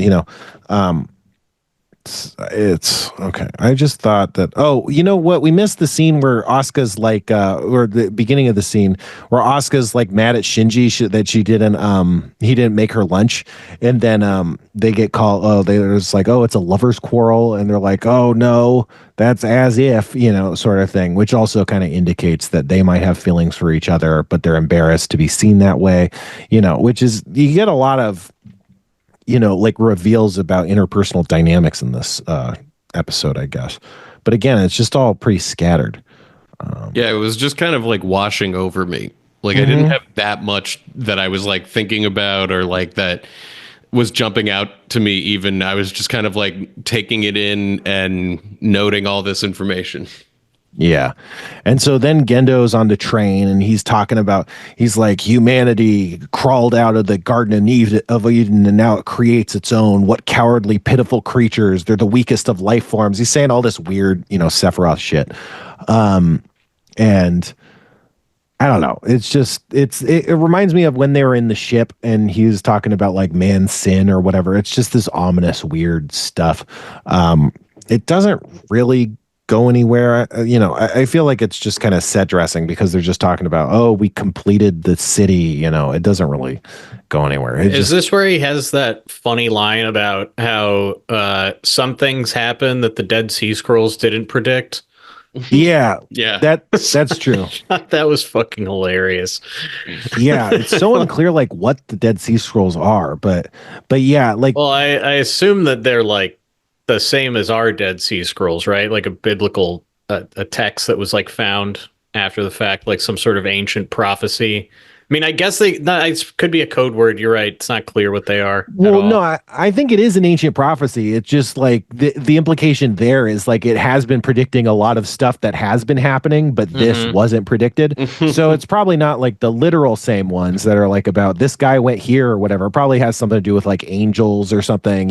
It's okay. I just thought that, oh, you know what? We missed the scene where Asuka's like, or the beginning of the scene where Asuka's like mad at Shinji that he didn't make her lunch. And then they get called, they're just like, "Oh, it's a lover's quarrel." And they're like, "Oh, no, that's as if," sort of thing, which also kind of indicates that they might have feelings for each other, but they're embarrassed to be seen that way, which is, you get a lot of, like reveals about interpersonal dynamics in this episode, I guess. But again, it's just all pretty scattered. Yeah, it was just kind of like washing over me. Like I didn't have that much that I was like thinking about or like that was jumping out to me even. I was just kind of like taking it in and noting all this information. Yeah. And so then Gendo's on the train and he's talking about, he's like, humanity crawled out of the Garden of Eden and now it creates its own. What cowardly, pitiful creatures. They're the weakest of life forms. He's saying all this weird, Sephiroth shit. And I don't know. It's just it reminds me of when they were in the ship and he was talking about like man's sin or whatever. It's just this ominous, weird stuff. It doesn't really go anywhere. I feel like it's just kind of set dressing because they're just talking about, oh, we completed the city. It doesn't really go anywhere. Is this where he has that funny line about how some things happen that the Dead Sea Scrolls didn't predict? Yeah. That's true. That was fucking hilarious. Yeah, it's so unclear like what the Dead Sea Scrolls are, but yeah, like, well, I assume that they're like the same as our Dead Sea Scrolls, right? Like a biblical a text that was like found after the fact, like some sort of ancient prophecy. I mean, I guess it could be a code word. You're right. It's not clear what they are. Well, no, I think it is an ancient prophecy. It's just like the implication there is like it has been predicting a lot of stuff that has been happening, but this wasn't predicted. So it's probably not like the literal same ones that are like about this guy went here or whatever. It probably has something to do with like angels or something,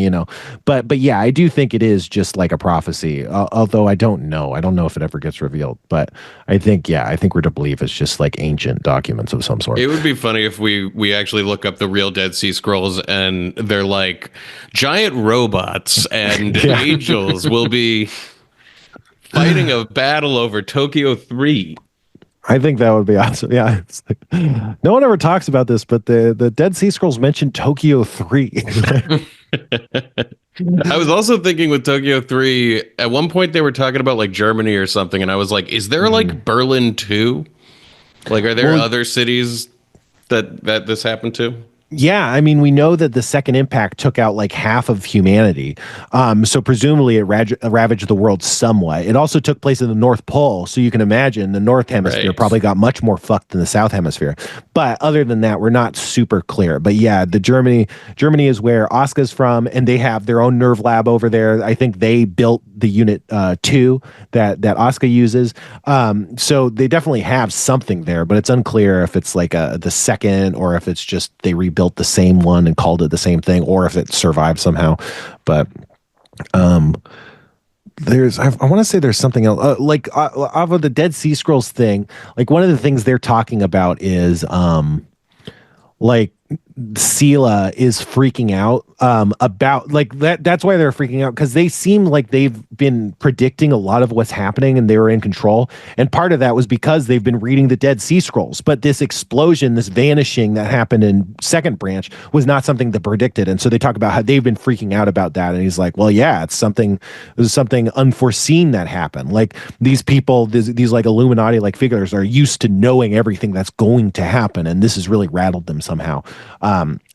But yeah, I do think it is just like a prophecy. Although I don't know. I don't know if it ever gets revealed. But I think we're to believe it's just like ancient documents of some sort. It would be funny if we actually look up the real Dead Sea Scrolls and they're like giant robots and angels will be fighting a battle over Tokyo 3. I think that would be awesome. Yeah. It's like, no one ever talks about this, but the Dead Sea Scrolls mentioned Tokyo 3. I was also thinking with Tokyo 3, at one point they were talking about like Germany or something, and I was like, is there like Berlin 2? Like, are there other cities that this happened to? Yeah, I mean, we know that the second impact took out like half of humanity. So presumably it ravaged the world somewhat. It also took place in the North Pole. So you can imagine the North Hemisphere probably got much more fucked than the South Hemisphere. But other than that, we're not super clear. But yeah, Germany is where Asuka's from, and they have their own NERV lab over there. I think they built the Unit 2 that Asuka uses. So they definitely have something there, but it's unclear if it's like the second or if it's just they rebuilt the same one and called it the same thing, or if it survived somehow. But I want to say there's something else like off of the Dead Sea Scrolls thing. Like one of the things they're talking about is like Sela is freaking out about like that. That's why they're freaking out, because they seem like they've been predicting a lot of what's happening and they were in control. And part of that was because they've been reading the Dead Sea Scrolls. But this explosion, this vanishing that happened in Second Branch was not something that predicted. And so they talk about how they've been freaking out about that. And he's like, well, yeah, it was something unforeseen that happened. Like these people, these like Illuminati like figures are used to knowing everything that's going to happen. And this has really rattled them somehow.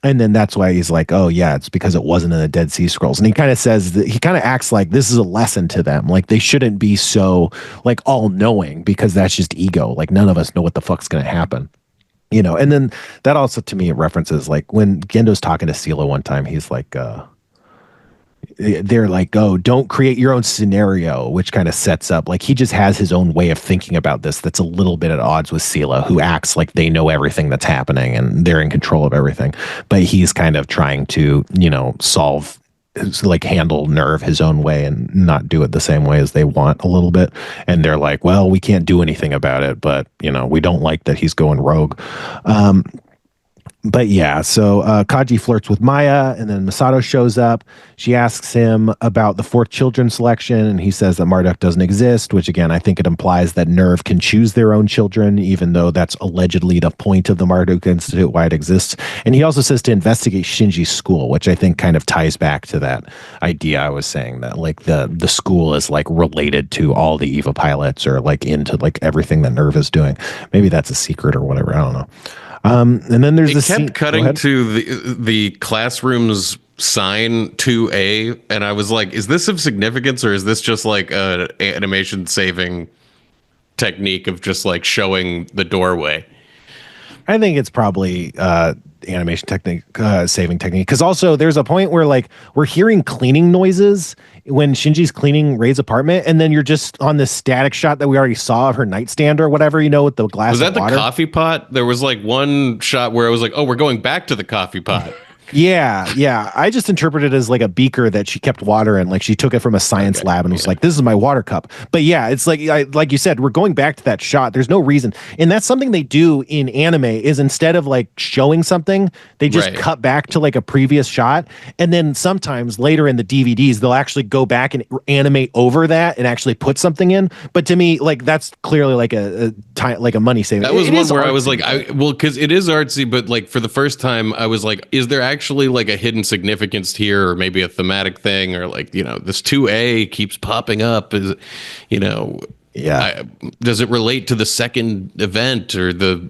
And then that's why he's like, oh yeah, it's because it wasn't in the Dead Sea Scrolls. And he kind of says that he kind of acts like this is a lesson to them. Like they shouldn't be so like all knowing, because that's just ego. Like none of us know what the fuck's going to happen. And then that also to me, it references like when Gendo's talking to Sela one time, he's like, they're like, oh, don't create your own scenario, which kind of sets up like he just has his own way of thinking about this that's a little bit at odds with Sela, who acts like they know everything that's happening and they're in control of everything. But he's kind of trying to, solve, like handle NERV his own way and not do it the same way as they want a little bit. And they're like, well, we can't do anything about it, but, we don't like that he's going rogue. But yeah, so Kaji flirts with Maya, and then Masato shows up. She asks him about the fourth children selection, and he says that Marduk doesn't exist, which again, I think it implies that NERV can choose their own children, even though that's allegedly the point of the Marduk Institute, why it exists. And he also says to investigate Shinji's school, which I think kind of ties back to that idea I was saying, that like the school is like related to all the EVA pilots, or like into like everything that NERV is doing. Maybe that's a secret or whatever, I don't know. And then there's this kept cutting to the classroom's sign 2A, and I was like, is this of significance, or is this just like an animation saving technique of just like showing the doorway? I think it's probably animation technique, saving technique, because also there's a point where like we're hearing cleaning noises when Shinji's cleaning Rei's apartment, and then you're just on this static shot that we already saw of her nightstand or whatever, with the glass. Was that of water. The coffee pot? There was like one shot where I was like, oh, we're going back to the coffee pot. Yeah. I just interpreted it as like a beaker that she kept water in. Like she took it from a science lab and was like, "This is my water cup." But yeah, it's like you said, we're going back to that shot. There's no reason, and that's something they do in anime. Is instead of like showing something, they just cut back to like a previous shot, and then sometimes later in the DVDs they'll actually go back and animate over that and actually put something in. But to me, like that's clearly like a money saving. That was one where I was like, because it is artsy, but like for the first time, I was like, is there actually like a hidden significance here, or maybe a thematic thing, or like, this 2A keeps popping up? Is, does it relate to the second event or the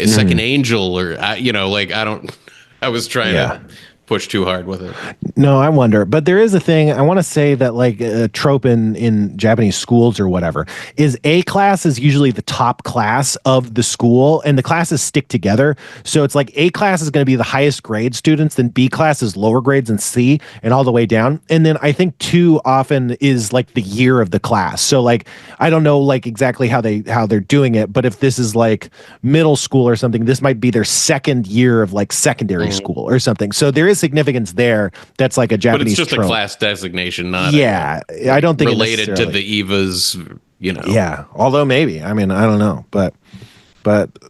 second angel, or like I was trying to push too hard with it. No, I wonder. But there is a thing. I want to say that like a trope in Japanese schools or whatever is A class is usually the top class of the school, and the classes stick together. So it's like A class is going to be the highest grade students, then B class is lower grades and C and all the way down. And then I think 2 often is like the year of the class. So like I don't know like exactly how they're doing it, but if this is like middle school or something, this might be their second year of like secondary school or something. So there is significance there. That's like a Japanese. But it's just trope. A class designation, not I don't think related to the EVAs. Yeah, although maybe. I mean, I don't know, but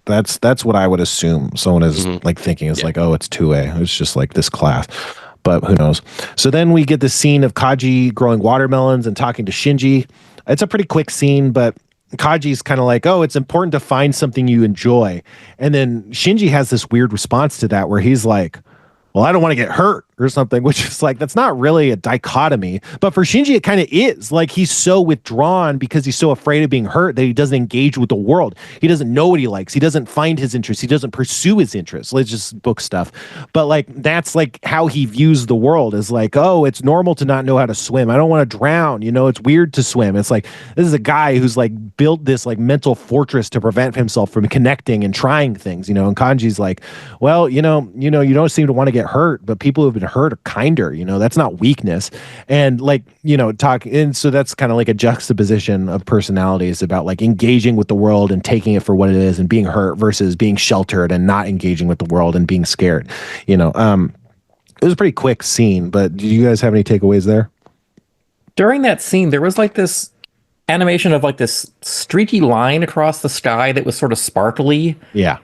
that's what I would assume. Someone is like thinking is like, oh, it's 2A. It's just like this class. But who knows? So then we get the scene of Kaji growing watermelons and talking to Shinji. It's a pretty quick scene, but Kaji's kind of like, oh, it's important to find something you enjoy. And then Shinji has this weird response to that where he's like, well, I don't want to get hurt or something, which is like, that's not really a dichotomy. But for Shinji, it kind of is. Like, he's so withdrawn because he's so afraid of being hurt that he doesn't engage with the world. He doesn't know what he likes. He doesn't find his interests. He doesn't pursue his interests. Let's just book stuff. But like, that's like how he views the world is like, oh, it's normal to not know how to swim. I don't want to drown. It's weird to swim. It's like, this is a guy who's like built this like mental fortress to prevent himself from connecting and trying things, and Kanji's like, well, you don't seem to want to get hurt, but people who've been hurt are kinder, that's not weakness. And like, and so that's kind of like a juxtaposition of personalities about like engaging with the world and taking it for what it is and being hurt versus being sheltered and not engaging with the world and being scared. It was a pretty quick scene, but do you guys have any takeaways there? During that scene, there was like this animation of like this streaky line across the sky that was sort of sparkly. Yeah.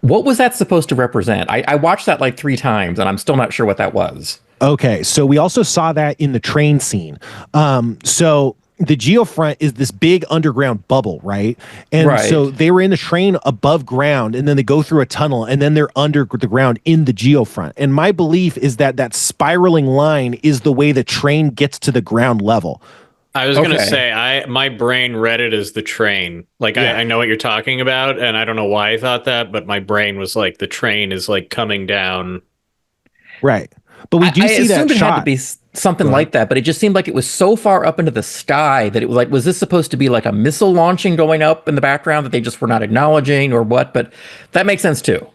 What was that supposed to represent? I watched that like 3 times and I'm still not sure what that was. Okay, so we also saw that in the train scene. So the geofront is this big underground bubble, right? And so they were in the train above ground, and then they go through a tunnel, and then they're under the ground in the geofront. And my belief is that spiraling line is the way the train gets to the ground level. I was going to say, my brain read it as the train. Like, I know what you're talking about, and I don't know why I thought that, but my brain was like, the train is like coming down. Right. But we do see that it shot. Had to be something like that, but it just seemed like it was so far up into the sky that it was like, was this supposed to be like a missile launching going up in the background that they just were not acknowledging or what? But that makes sense too.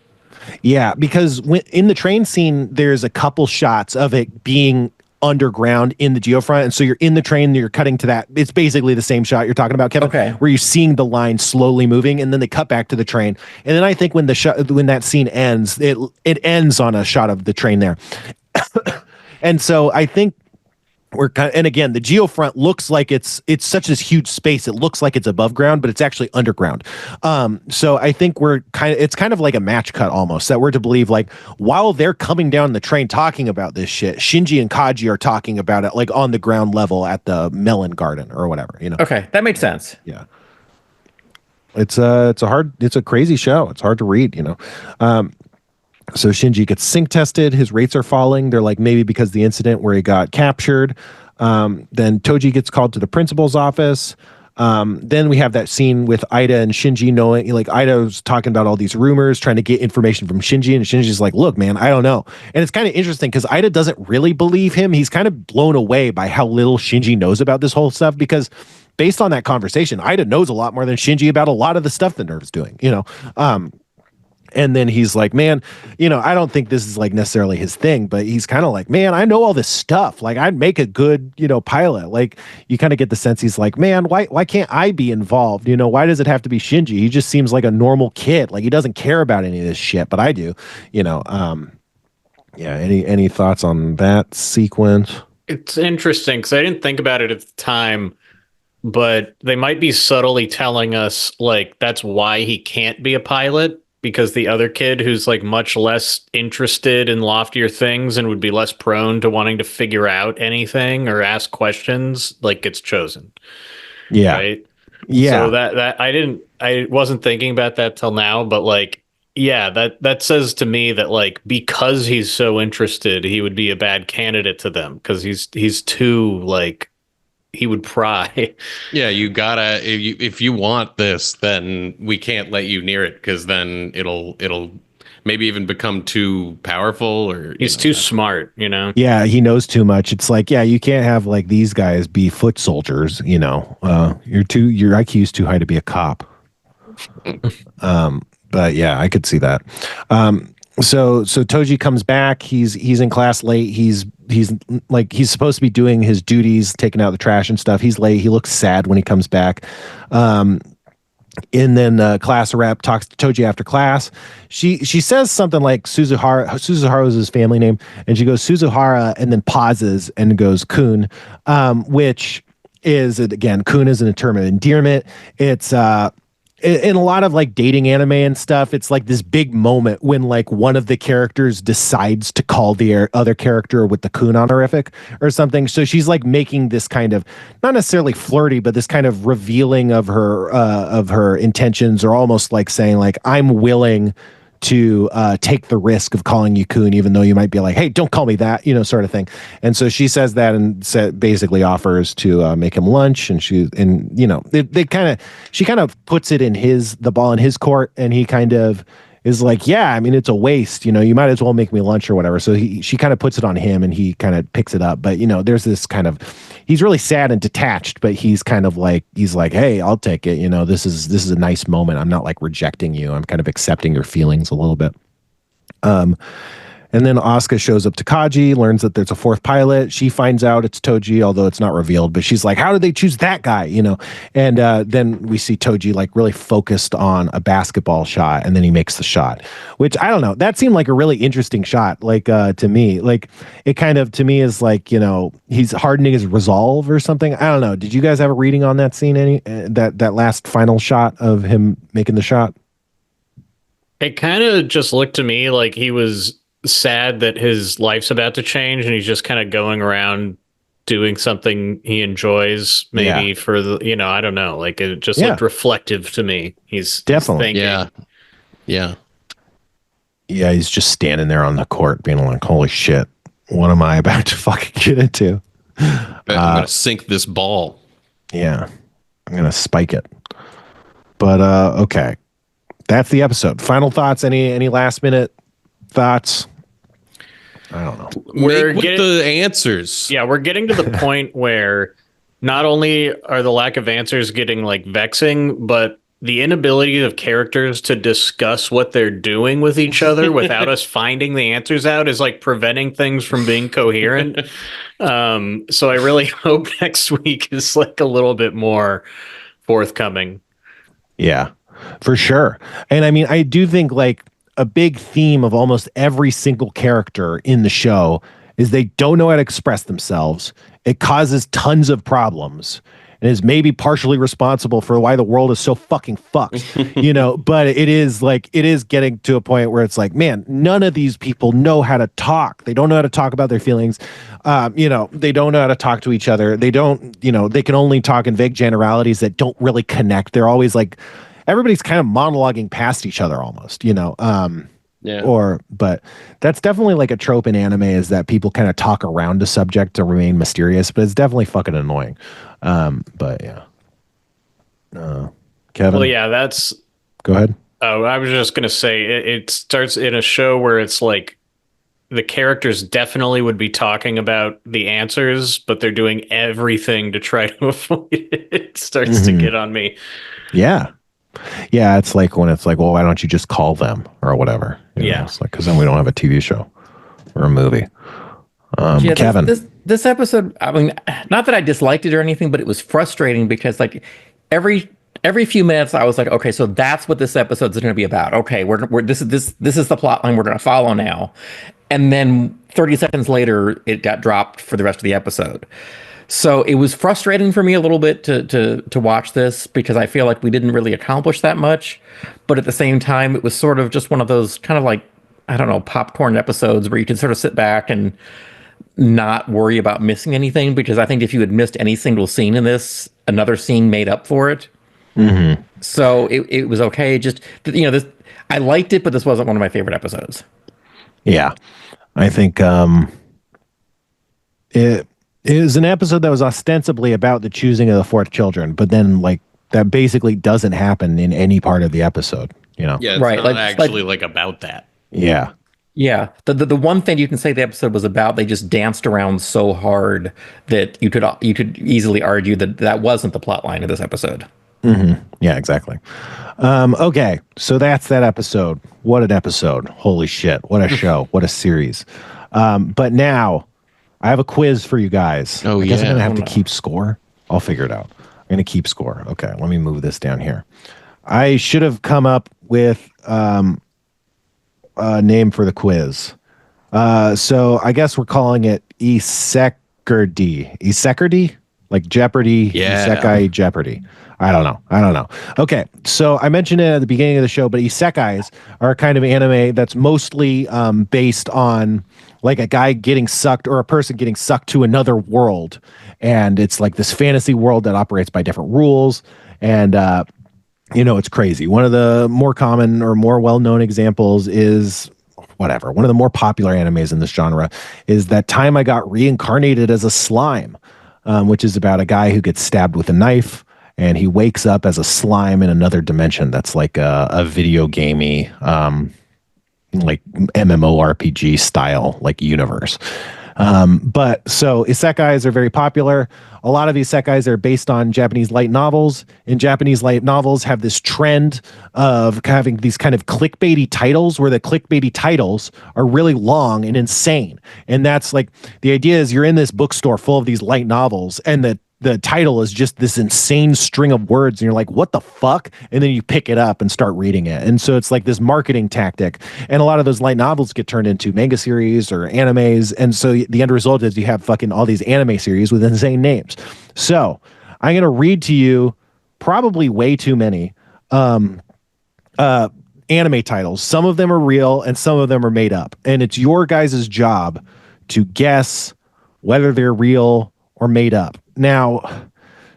Yeah, because in the train scene, there's a couple shots of it being underground in the geofront, and so you're in the train, you're cutting to that. It's basically the same shot you're talking about, Kevin, where you're seeing the line slowly moving, and then they cut back to the train. And then I think when that scene ends, it ends on a shot of the train there. And so I think and again, the geofront looks like it's such this huge space. It looks like it's above ground, but it's actually underground. So I think it's kind of like a match cut almost, that we're to believe like while they're coming down the train talking about this shit, Shinji and Kaji are talking about it like on the ground level at the melon garden or whatever, Okay, that makes sense. Yeah. It's a crazy show. It's hard to read, So Shinji gets sync tested. His rates are falling. They're like maybe because of the incident where he got captured. Then Toji gets called to the principal's office. Then we have that scene with Ida and Shinji knowing, like Ida's talking about all these rumors, trying to get information from Shinji, and Shinji's like, look, man, I don't know. And it's kind of interesting because Ida doesn't really believe him. He's kind of blown away by how little Shinji knows about this whole stuff, because based on that conversation, Ida knows a lot more than Shinji about a lot of the stuff that NERV's doing, And then he's like, man, I don't think this is like necessarily his thing, but he's kind of like, man, I know all this stuff. Like, I'd make a good, pilot. Like, you kind of get the sense he's like, man, why can't I be involved? Why does it have to be Shinji? He just seems like a normal kid. Like, he doesn't care about any of this shit, but I do, Yeah. Any thoughts on that sequence? It's interesting because I didn't think about it at the time, but they might be subtly telling us like that's why he can't be a pilot, because the other kid who's like much less interested in loftier things and would be less prone to wanting to figure out anything or ask questions like gets chosen. Yeah. Right. Yeah. So that I wasn't thinking about that till now, but like, yeah, that says to me that like because he's so interested, he would be a bad candidate to them because he's too like he would pry. Yeah, you gotta if you want this, then we can't let you near it because then it'll maybe even become too powerful or He's too smart, you know. Yeah, he knows too much. It's like, yeah, you can't have like these guys be foot soldiers, you know. Your IQ is too high to be a cop. But yeah, I could see that. So Toji comes back. He's in class late. He's like he's supposed to be doing his duties, taking out the trash and stuff. He's late. He looks sad when he comes back. And then class rep talks to Toji after class. She says something like Suzuhara is his family name, and she goes Suzuhara and then pauses and goes Kun, which is again Kun is an term of endearment. It's in a lot of like dating anime and stuff, it's like this big moment when like one of the characters decides to call the other character with the kun honorific or something. So she's like making this kind of not necessarily flirty, but this kind of revealing of her intentions, or almost like saying like I'm willing to take the risk of calling you kun, even though you might be like, hey, don't call me that, you know, sort of thing. And so she says that and basically offers to make him lunch. And she kind of puts it in the ball in his court, and he kind of is like, yeah, I mean, it's a waste, you know, you might as well make me lunch or whatever. So she kind of puts it on him and he kind of picks it up. But, you know, there's this kind of, he's really sad and detached, but he's like, hey, I'll take it. You know, this is a nice moment. I'm not like rejecting you. I'm kind of accepting your feelings a little bit. And then Asuka shows up to Kaji, learns that there's a fourth pilot. She finds out it's Toji, although it's not revealed. But she's like, how did they choose that guy? You know? And then we see Toji like really focused on a basketball shot, and then he makes the shot, which I don't know. That seemed like a really interesting shot. Like to me, like it kind of to me is like, you know, he's hardening his resolve or something. I don't know. Did you guys have a reading on that scene? That last final shot of him making the shot? It kind of just looked to me like he was sad that his life's about to change and he's just kind of going around doing something he enjoys, maybe for the, you know, I don't know, like it just looked reflective to me. He's definitely yeah he's just standing there on the court being like, holy shit, what am I about to fucking get into? I'm gonna sink this ball. Yeah, I'm gonna spike it. But okay, that's the episode. Final thoughts? Any last minute thoughts? I don't know. We're getting the answers. Yeah, we're getting to the point where not only are the lack of answers getting like vexing, but the inability of characters to discuss what they're doing with each other without us finding the answers out is like preventing things from being coherent. So I really hope next week is like a little bit more forthcoming. Yeah, for sure. And I mean, I do think like a big theme of almost every single character in the show is they don't know how to express themselves. It causes tons of problems and is maybe partially responsible for why the world is so fucking fucked, you know, but it is getting to a point where it's like, man, none of these people know how to talk. They don't know how to talk about their feelings. You know, they don't know how to talk to each other. They don't, you know, they can only talk in vague generalities that don't really connect. They're always like, everybody's kind of monologuing past each other almost, you know. But that's definitely like a trope in anime, is that people kind of talk around a subject to remain mysterious, but it's definitely fucking annoying. But yeah. Kevin? Well, yeah, that's... Go ahead. Oh, I was just going to say, it starts in a show where it's like the characters definitely would be talking about the answers, but they're doing everything to try to avoid it. It starts to get on me. Yeah. Yeah, it's like when it's like, well, why don't you just call them or whatever? You know, it's like, because then we don't have a TV show or a movie. Kevin, this episode, I mean, not that I disliked it or anything, but it was frustrating because like every few minutes I was like, okay, so that's what this episode's going to be about. Okay, we're this is the plot line we're going to follow now. and then 30 seconds later, it got dropped for the rest of the episode. So it was frustrating for me a little bit to watch this because I feel like we didn't really accomplish that much. But at the same time, it was sort of just one of those kind of like, I don't know, popcorn episodes where you can sort of sit back and not worry about missing anything. Because I think if you had missed any single scene in this, another scene made up for it. Mm-hmm. So it was okay. Just, this, I liked it, but this wasn't one of my favorite episodes. Yeah. I think it is an episode that was ostensibly about the choosing of the fourth children, but then like that basically doesn't happen in any part of the episode, Yeah, it's right. not actually like about that. Yeah. Yeah. The one thing you can say the episode was about, they just danced around so hard that you could easily argue that wasn't the plot line of this episode. Mm-hmm. Yeah, exactly. Okay, so that's that episode. What an episode. Holy shit. What a show. What a series. But now I have a quiz for you guys. Oh, I guess I'm yeah. going to have to keep score. I'll figure it out. I'm going to keep score. Okay, let me move this down here. I should have come up with a name for the quiz. So I guess we're calling it Isekurdi. Isekurdi? Like Jeopardy, Isekai, Jeopardy. I don't know. Okay, so I mentioned it at the beginning of the show, but isekais are a kind of anime that's mostly based on like a guy getting sucked or a person getting sucked to another world. And it's like this fantasy world that operates by different rules. And, it's crazy. One of the more common or more well-known examples is one of the more popular animes in this genre is That Time I Got Reincarnated as a Slime, which is about a guy who gets stabbed with a knife and he wakes up as a slime in another dimension. That's like a video gamey, like MMORPG style, like universe. But so isekais are very popular. A lot of isekais are based on Japanese light novels, and Japanese light novels have this trend of having these kind of clickbaity titles where the clickbaity titles are really long and insane. And that's like, the idea is you're in this bookstore full of these light novels and the title is just this insane string of words and you're like, what the fuck? And then you pick it up and start reading it. And so it's like this marketing tactic. And a lot of those light novels get turned into manga series or animes. And so the end result is you have fucking all these anime series with insane names. So I'm going to read to you probably way too many anime titles. Some of them are real and some of them are made up. And it's your guys' job to guess whether they're real or made up. Now,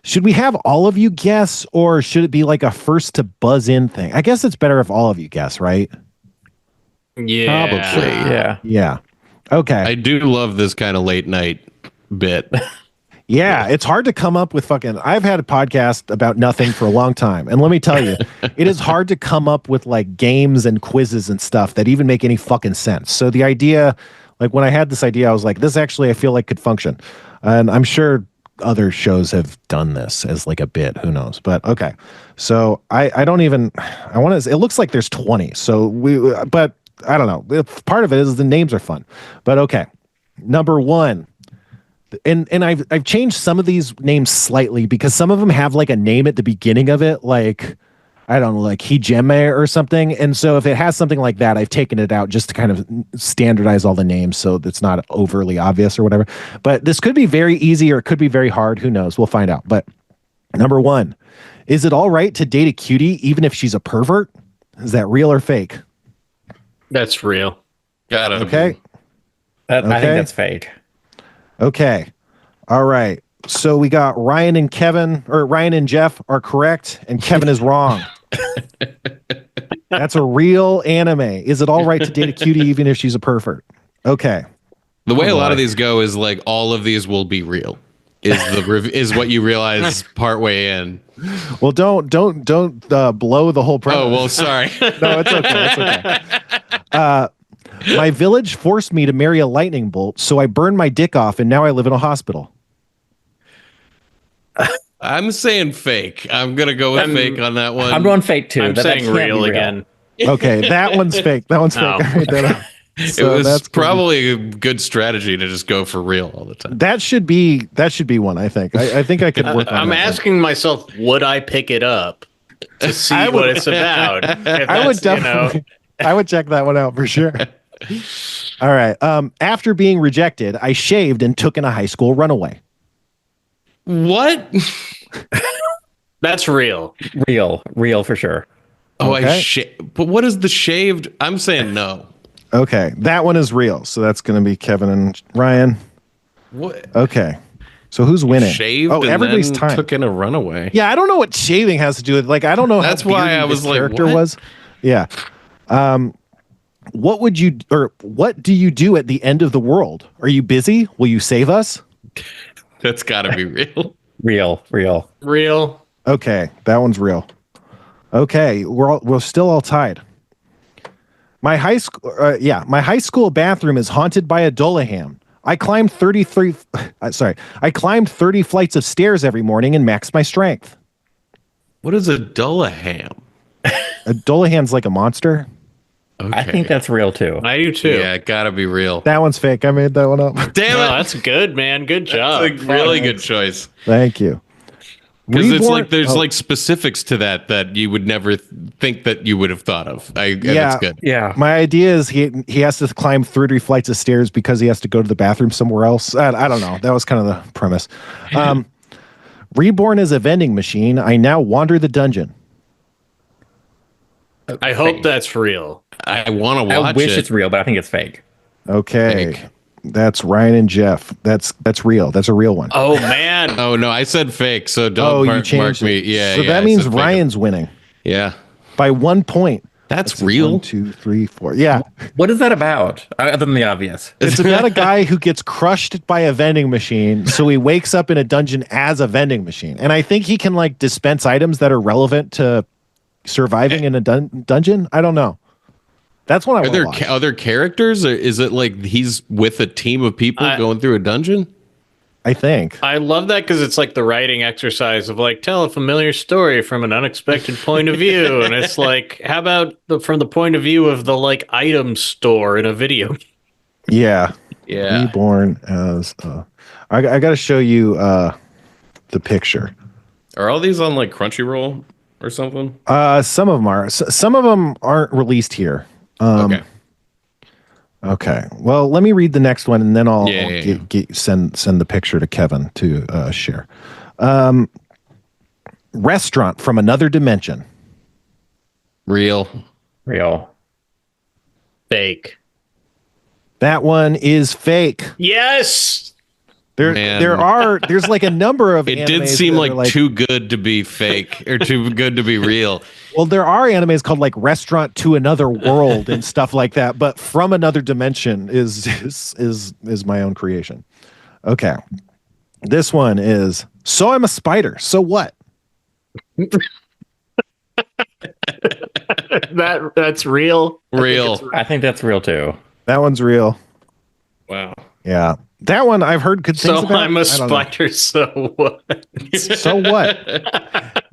should we have all of you guess, or should it be like a first to buzz in thing? I guess it's better if all of you guess, right? Yeah. Probably. Yeah. Okay. I do love this kind of late night bit. Yeah, it's hard to come up with fucking... I've had a podcast about nothing for a long time. And let me tell you, it is hard to come up with like games and quizzes and stuff that even make any fucking sense. So the idea, like when I had this idea, I was like, this actually I feel like could function. And I'm sure other shows have done this as like a bit, who knows, but okay. So I don't even, I want to, it looks like there's 20. So but I don't know. Part of it is the names are fun, but okay. Number one, and I've changed some of these names slightly because some of them have like a name at the beginning of it, like, I don't know, like Hijime or something. And so if it has something like that, I've taken it out just to kind of standardize all the names so it's not overly obvious or whatever. But this could be very easy or it could be very hard. Who knows? We'll find out. But number one, is it all right to date a cutie even if she's a pervert? Is that real or fake? That's real. Got it. Okay. I think that's fake. Okay. All right. So we got Ryan and Kevin, or Ryan and Jeff are correct, and Kevin is wrong. That's a real anime. Is it all right to date a cutie even if she's a pervert? Okay. The way a lot of these go is like all of these will be real. Is what you realize partway in. Well, don't blow the whole premise. Oh well, sorry. No, it's okay. It's okay. My village forced me to marry a lightning bolt, so I burned my dick off, and now I live in a hospital. I'm saying fake. I'm gonna go with fake on that one. I'm going fake too. I'm saying real again. Okay, that one's fake. That one's fake. I made that up. So it was that's probably a good strategy to just go for real all the time. That should be one. I think. I think I could work on. I'm asking myself, would I pick it up to see what it's about? I would definitely. I would check that one out for sure. All right. After being rejected, I shaved and took in a high school runaway. What? That's real. Real for sure. Oh, Okay. but what is the shaved? I'm saying no. Okay, that one is real. So that's going to be Kevin and Ryan. What? Okay. So who's winning? Shaved and everybody's then time. took in a runaway. Yeah, I don't know what shaving has to do with. Like, I don't know. That's how why I was like, character what? was. Yeah. What do you do at the end of the world? Are you busy? Will you save us? That's got to be real. Real. Okay, that one's real. Okay, we're still all tied. My high school bathroom is haunted by a Dullahan. I climbed 30 flights of stairs every morning and maxed my strength. What is a Dullahan? A Dullahan's like a monster. Okay. I think that's real too. I do too. Yeah, it gotta be real. That one's fake. I made that one up. Damn No, it. that's good, man. Good job. That's a really good choice. Thank you. Because it's like there's like specifics to that you would never think that you would have thought of. That's good. Yeah. My idea is he has to climb 30 flights of stairs because he has to go to the bathroom somewhere else. I don't know. That was kind of the premise. Reborn as a vending machine, I now wander the dungeon. I hope that's real. I want to watch I wish it. it's real, but I think it's fake. Okay. Fake. That's Ryan and Jeff. That's real. That's a real one. Oh man. Oh no, I said fake, so don't mark me. Yeah. So that means Ryan's winning Yeah. by 1 point. That's real. 1, 2, 3, 4. Yeah. What is that about? Other than the obvious. It's about a guy who gets crushed by a vending machine. So he wakes up in a dungeon as a vending machine. And I think he can like dispense items that are relevant to surviving in a dungeon. I don't know. That's what I want to watch. Are there other characters, or is it like he's with a team of people going through a dungeon? I think. I love that because it's like the writing exercise of like tell a familiar story from an unexpected point of view, and it's like how about from the point of view of the like item store in a video? Yeah. Yeah. Reborn as I got to show you the picture. Are all these on like Crunchyroll or something? Some of them are. Some of them aren't released here. Okay. Okay. Well, let me read the next one, and then I'll send the picture to Kevin to share. Restaurant from another dimension. Real. Fake. That one is fake. Yes. There's like a number of it did seem like too good to be fake or too good to be real. Well, there are animes called like Restaurant to Another World and stuff like that, but From Another Dimension is my own creation. Okay. This one is So I'm a Spider. So what? That's real. I think that's real too. That one's real. Wow. Yeah. That one I've heard good things So about. I'm a spider, so what? So what?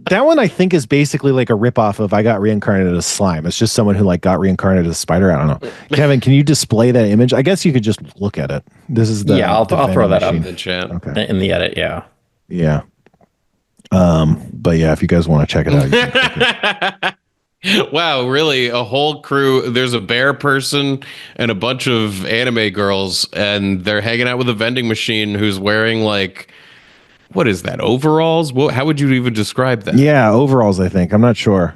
That one I think is basically like a ripoff of I Got Reincarnated as Slime. It's just someone who like got reincarnated as a spider. I don't know. Kevin, can you display that image? I guess you could just look at it. This is the I'll throw that up in the chat. Okay. In the edit, yeah. Yeah. But yeah, if you guys want to check it out, you can check it. Wow, really? A whole crew. There's a bear person and a bunch of anime girls, and they're hanging out with a vending machine who's wearing like, what is that? Overalls? How would you even describe that? Yeah, overalls, I think. I'm not sure.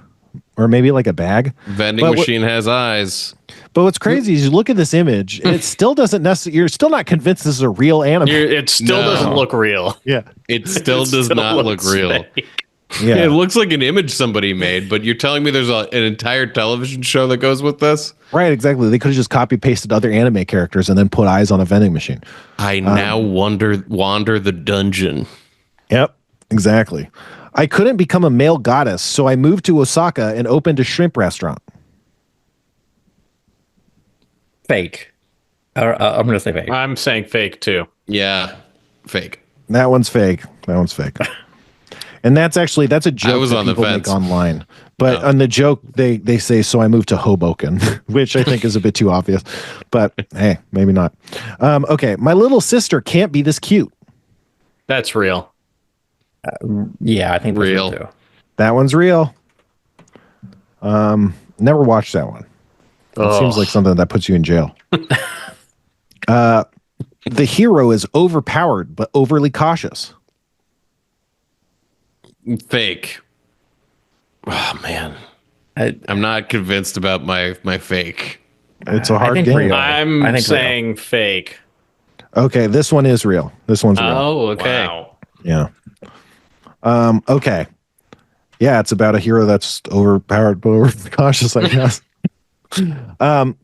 Or maybe like a bag. Vending machine has eyes. But what's crazy is you look at this image, and it still doesn't necessarily, you're still not convinced this is a real anime. It still doesn't look real. Yeah. It still does not look real. Fake. Yeah. It looks like an image somebody made, but you're telling me there's an entire television show that goes with this? Right, exactly. They could have just copy pasted other anime characters and then put eyes on a vending machine. I now wander the dungeon. Yep, exactly. I couldn't become a male goddess, so I moved to Osaka and opened a shrimp restaurant. Fake. I'm going to say fake. I'm saying fake too. Yeah, fake. That one's fake. And that's a joke that people make online. But on the joke, they say, so I moved to Hoboken, which I think is a bit too obvious. But hey, maybe not. Okay, my little sister can't be this cute. That's real. Yeah, I think that's real too. That one's real. Never watched that one. It seems like something that puts you in jail. The hero is overpowered but overly cautious. Fake. Oh man, I'm not convinced about my fake. It's a hard game. Real. I'm saying real. Fake. Okay, this one is real. This one's real. Oh, okay. Wow. Yeah. Okay. Yeah, it's about a hero that's overpowered but overly cautious, I guess. Wow.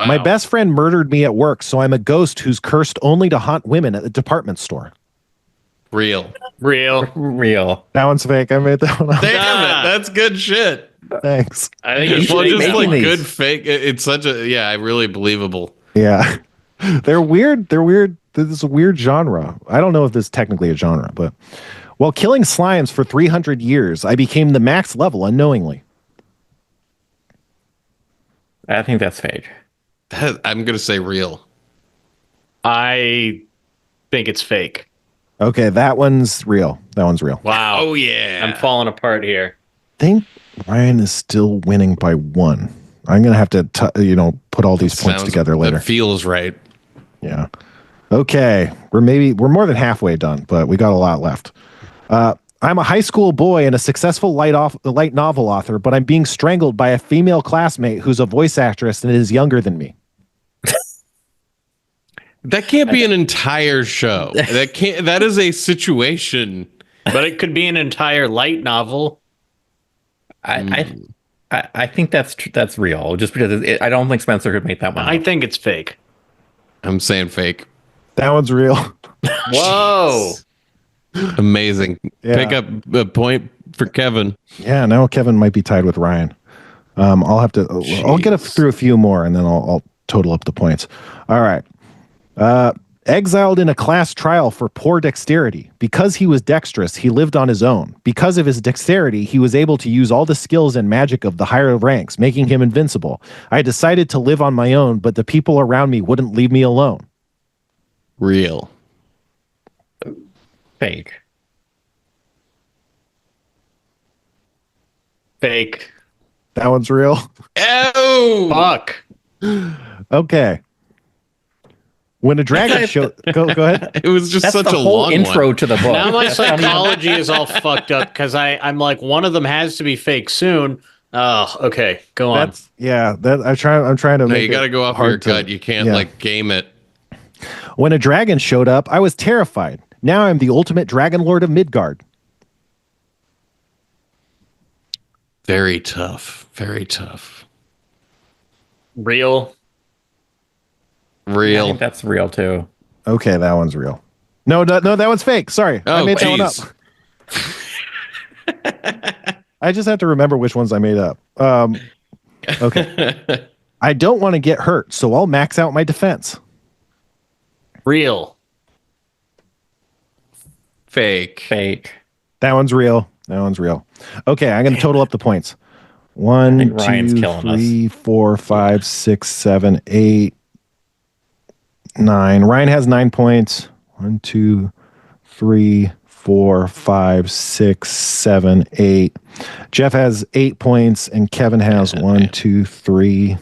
My best friend murdered me at work, so I'm a ghost who's cursed only to haunt women at the department store. Real. That one's fake. I made that one up. Damn it. That's good shit. Thanks. I think you should just like these. good fake. It's such a really believable. Yeah. They're weird. This is a weird genre. I don't know if this is technically a genre, but while killing slimes for 300 years, I became the max level unknowingly. I think that's fake. I'm going to say real. I think it's fake. Okay, that one's real. Wow. Oh, yeah. I'm falling apart here. I think Ryan is still winning by 1. I'm going to have to, put all these points together later. That feels right. Yeah. Okay. We're more than halfway done, but we got a lot left. I'm a high school boy and a successful light novel author, but I'm being strangled by a female classmate who's a voice actress and is younger than me. That can't be an entire show. That is a situation. But it could be an entire light novel. I think that's real. Just because I don't think Spencer could make that one. I think it's fake. I'm saying fake. That one's real. Whoa. Amazing. Yeah. Pick up a point for Kevin. Yeah, now Kevin might be tied with Ryan. I'll get through a few more and then I'll total up the points. All right. Exiled in a class trial for poor dexterity. Because he was dexterous, he lived on his own. Because of his dexterity, he was able to use all the skills and magic of the higher ranks, making him invincible. I decided to live on my own, but the people around me wouldn't leave me alone. Real. Fake. That one's real. Oh, fuck. Okay. When a dragon show, go ahead. It was just such a whole long intro one. to the book. Now my psychology is all fucked up because I'm like, one of them has to be fake soon. Oh, okay. Go on. I'm trying to. No, you got to go off your gut. You can't game it. When a dragon showed up, I was terrified. Now I'm the ultimate dragon lord of Midgard. Very tough. Very tough. Real. I think that's real too. Okay, that one's real. No, that one's fake. Sorry, I made that one up. I just have to remember which ones I made up. Okay. I don't want to get hurt, so I'll max out my defense. Real. Fake. That one's real. Okay, I'm going to total up the points. 1, 2, 3, 4, 5, 6, 7, 8, 9. Ryan has 9 points. 1, 2, 3, 4, 5, 6, 7, 8. Jeff has 8 points, and Kevin has 1, 2, 3,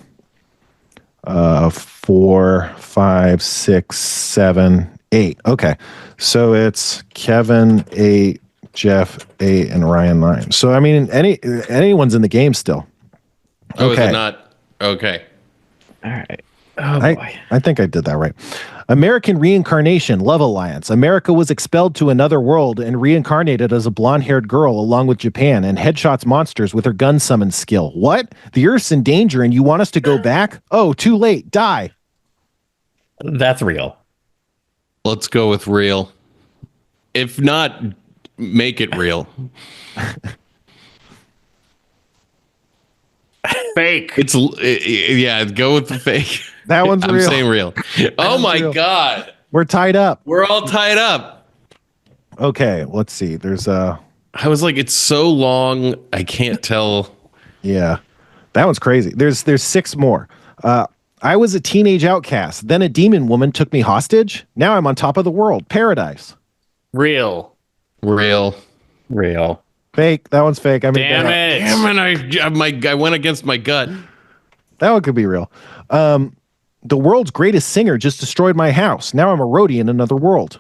4, 5, 6, 7, 8. Okay, so it's Kevin 8, Jeff 8, and Ryan 9. So I mean, anyone's in the game still. Oh, okay. Is it not? Okay. All right. Oh boy. I think I did that right. American Reincarnation Love Alliance. America was expelled to another world and reincarnated as a blonde-haired girl along with Japan and headshots monsters with her gun summon skill. What? The Earth's in danger and you want us to go back? Oh, too late. Die. That's real. Let's go with real. If not, make it real. Fake. Go with the fake. That one's real. I'm saying real. Oh my God. We're tied up. We're all tied up. Okay, let's see. There's I was like, it's so long, I can't tell. Yeah. That one's crazy. There's 6 more. I was a teenage outcast. Then a demon woman took me hostage. Now I'm on top of the world. Paradise. Real. Fake. That one's fake. Damn it. I went against my gut. That one could be real. The world's greatest singer just destroyed my house. Now I'm a roadie in another world.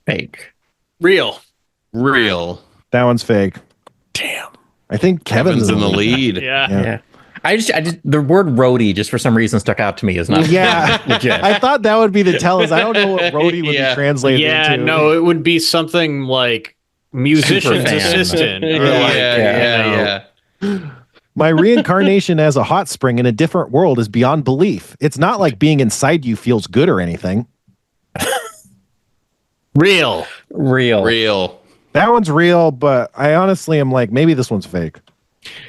Fake. Real. That one's fake. Damn. I think Kevin's in the lead. Yeah. I just the word roadie just for some reason stuck out to me as not legit. I thought that would be the tell. Is I don't know what roadie would be translated into. Yeah, no, it would be something like musician's assistant. My reincarnation as a hot spring in a different world is beyond belief. It's not like being inside you feels good or anything. Real. That one's real, but I honestly am like, maybe this one's fake.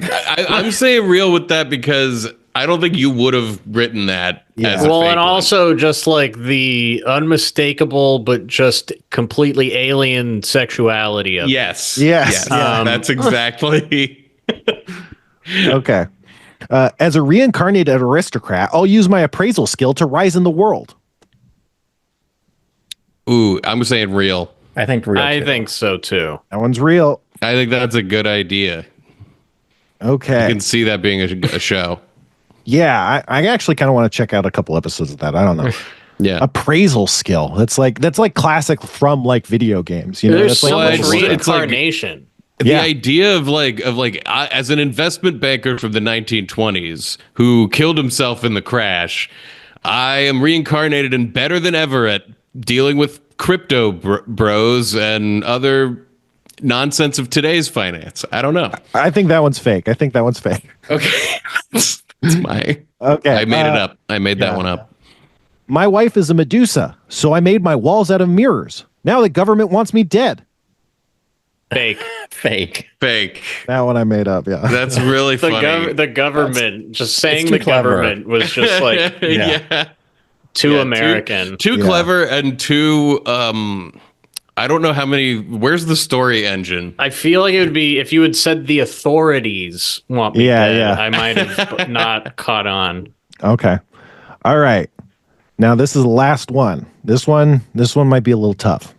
I'm saying real with that because I don't think you would have written that. As well, and also just like the unmistakable but just completely alien sexuality of Yes. That's exactly. Okay. As a reincarnated aristocrat, I'll use my appraisal skill to rise in the world. Ooh, I'm saying real. I think real. I think so too. That one's real. I think that's a good idea. Okay. I can see that being a show. Yeah, I actually kind of want to check out a couple episodes of that. I don't know. Yeah. Appraisal skill. That's like classic from like video games. You know, There's that's so like much reincarnation. The idea of like as an investment banker from the 1920s who killed himself in the crash, I am reincarnated and better than ever at dealing with crypto bros and other nonsense of today's finance. I don't know. I think that one's fake. Okay. It's my Okay. I made it up. I made that one up. My wife is a Medusa, so I made my walls out of mirrors. Now the government wants me dead. Fake. That one I made up. Yeah. That's really funny. The government, just saying the government was just like too American. Too clever and too I don't know how many. Where's the story engine? I feel like it would be if you had said the authorities want me dead, I might have not caught on. Okay. All right. Now this is the last one. This one might be a little tough.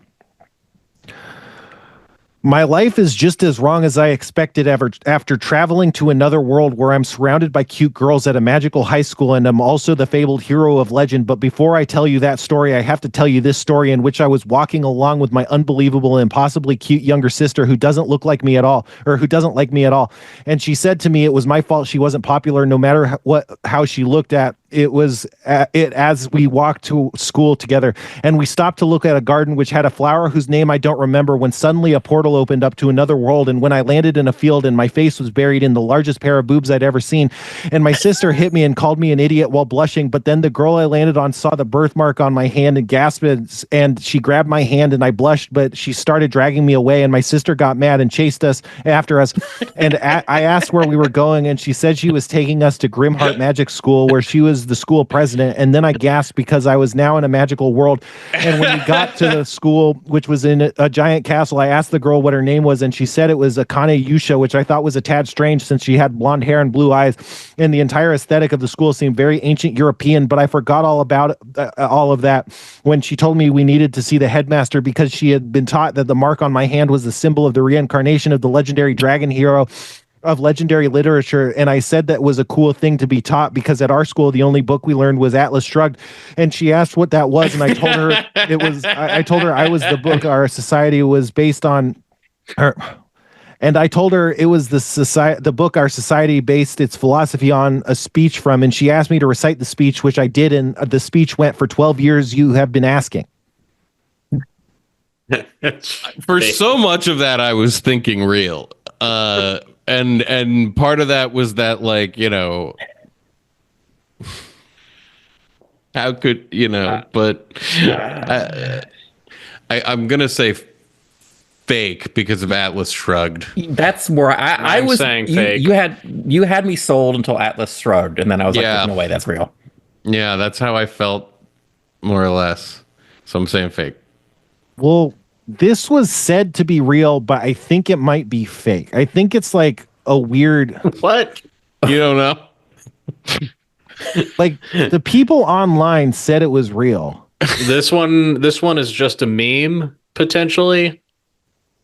My life is just as wrong as I expected after traveling to another world where I'm surrounded by cute girls at a magical high school and I'm also the fabled hero of legend. But before I tell you that story, I have to tell you this story in which I was walking along with my unbelievable and impossibly cute younger sister who doesn't look like me at all, or who doesn't like me at all. And she said to me it was my fault she wasn't popular no matter how she looked at it was as we walked to school together, and we stopped to look at a garden which had a flower whose name I don't remember, when suddenly a portal opened up to another world, and when I landed in a field and my face was buried in the largest pair of boobs I'd ever seen, and my sister hit me and called me an idiot while blushing, but then the girl I landed on saw the birthmark on my hand and gasped, and she grabbed my hand and I blushed, but she started dragging me away, and my sister got mad and chased us after us, and I asked where we were going, and she said she was taking us to Grimheart Magic School where she was the school president, and then I gasped because I was now in a magical world. And when we got to the school, which was in a giant castle, I asked the girl what her name was, and she said it was Akane Yusha, which I thought was a tad strange since she had blonde hair and blue eyes, and the entire aesthetic of the school seemed very ancient European, but I forgot all about all of that when she told me we needed to see the headmaster because she had been taught that the mark on my hand was the symbol of the reincarnation of the legendary dragon hero of legendary literature, and I said that was a cool thing to be taught because at our school the only book we learned was Atlas Shrugged, and she asked what that was, and I told her it was. I told her I was the book our society was based on, and I told her it was the book our society based its philosophy on a speech from, and she asked me to recite the speech, which I did, and the speech went for 12 years. You have been asking. For so much of that, I was thinking real. And part of that was that, like, you know, how could, you know, but I'm going to say fake because of Atlas Shrugged. That's where I was saying fake. You had me sold until Atlas Shrugged, and then I was like, there's no way that's real. Yeah, that's how I felt, more or less. So I'm saying fake. Well, this was said to be real, but I think it might be fake. I think it's like a weird... What? You don't know? Like, the people online said it was real. This one is just a meme, potentially.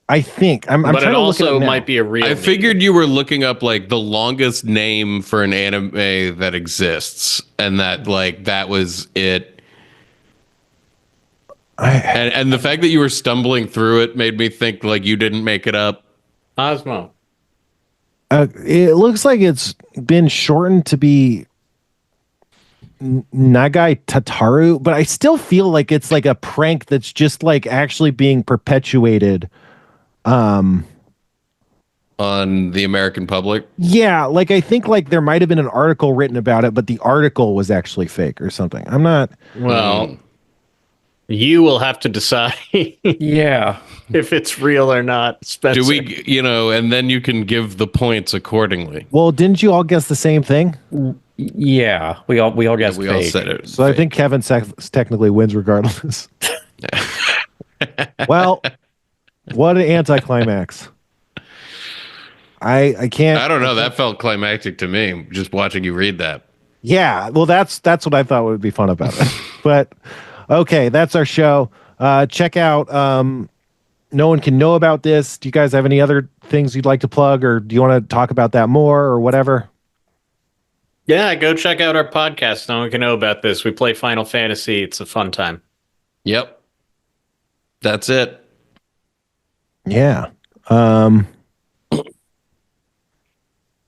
I think I'm but trying it to look it also up now. might be a real. I figured you were looking up like the longest name for an anime that exists, and that like that was it. And the fact that you were stumbling through it made me think like you didn't make it up. Osmo. It looks like it's been shortened to be Nagai Tataru, but I still feel like it's like a prank that's just like actually being perpetuated. On the American public. Yeah, like I think like there might have been an article written about it, but the article was actually fake or something. I'm not. Well, you will have to decide. Yeah. If it's real or not, Spencer. Do we, and then you can give the points accordingly. Well, didn't you all guess the same thing? Yeah, we all guessed We fake. all said it. So fake. I think Kevin technically wins regardless. Well, what an anticlimax. I can't. I don't know. That felt climactic to me, just watching you read that. Yeah, well, that's what I thought would be fun about it. But okay, that's our show. Check out No One Can Know About This. Do you guys have any other things you'd like to plug, or do you want to talk about that more or whatever? Yeah, go check out our podcast. No One Can Know About This. We play Final Fantasy. It's a fun time. Yep. That's it. Yeah.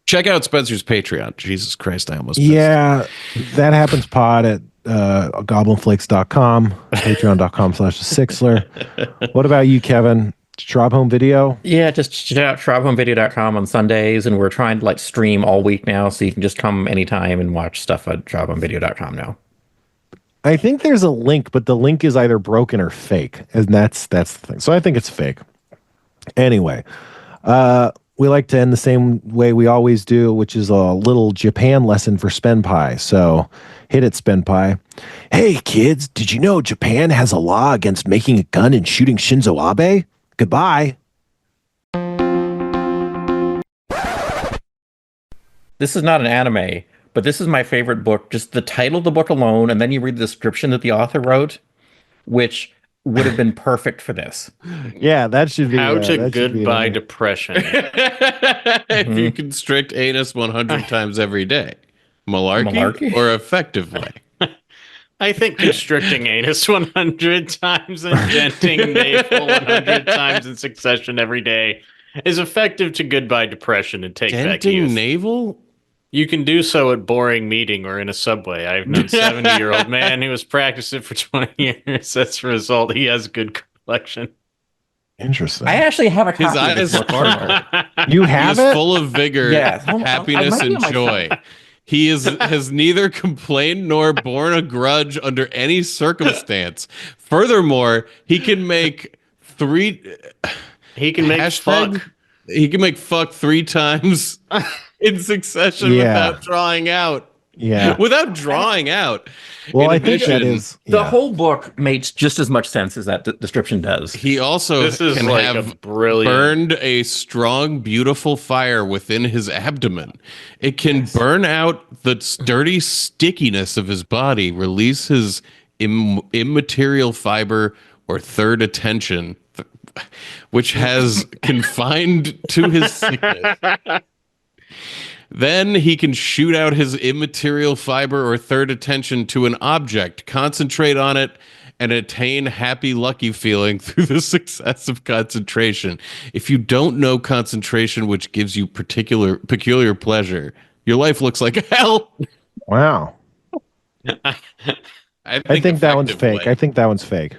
Check out Spencer's Patreon. Jesus Christ, I almost missed. Yeah, that happens pod at goblinflakes.com, patreon.com/sixler. What about you, Kevin? Schrob Home Video? Yeah, just check out shrobhomevideo.com on Sundays, and we're trying to like stream all week now, so you can just come anytime and watch stuff at shrobhomevideo.com now. I think there's a link, but the link is either broken or fake, and that's the thing. So I think it's fake. Anyway, we like to end the same way we always do, which is a little Japan lesson for Spenpie. So hit it, Spenpie. Hey, kids, did you know Japan has a law against making a gun and shooting Shinzo Abe? Goodbye. This is not an anime, but this is my favorite book. Just the title of the book alone, and then you read the description that the author wrote, which would have been perfect for this. Yeah, that should be. How to Goodbye Depression. If you constrict anus 100 times every day. Malarkey? Or effective way? I think constricting anus 100 times and denting navel 100 times in succession every day is effective to Goodbye Depression and take back youth. Denting navel? You can do so at boring meeting or in a subway. I've known a 70-year-old man who has practiced it for 20 years. That's the result. He has good collection. Interesting. I actually have a copy of this book. You have He it? is full of vigor, happiness, and joy. He has neither complained nor borne a grudge under any circumstance. Furthermore, he can make He can make fuck. He can make fuck 3 times in succession without drawing out. Yeah. Without drawing out. Well, I think that is... The whole book makes just as much sense as that description does. He also can like have burned a strong, beautiful fire within his abdomen. It can burn out the dirty stickiness of his body, release his immaterial fiber or third attention, which has confined to his sickness. Then he can shoot out his immaterial fiber or third attention to an object, concentrate on it, and attain happy, lucky feeling through the success of concentration. If you don't know concentration, which gives you peculiar pleasure, your life looks like hell. Wow. I think that one's fake. Way. I think that one's fake.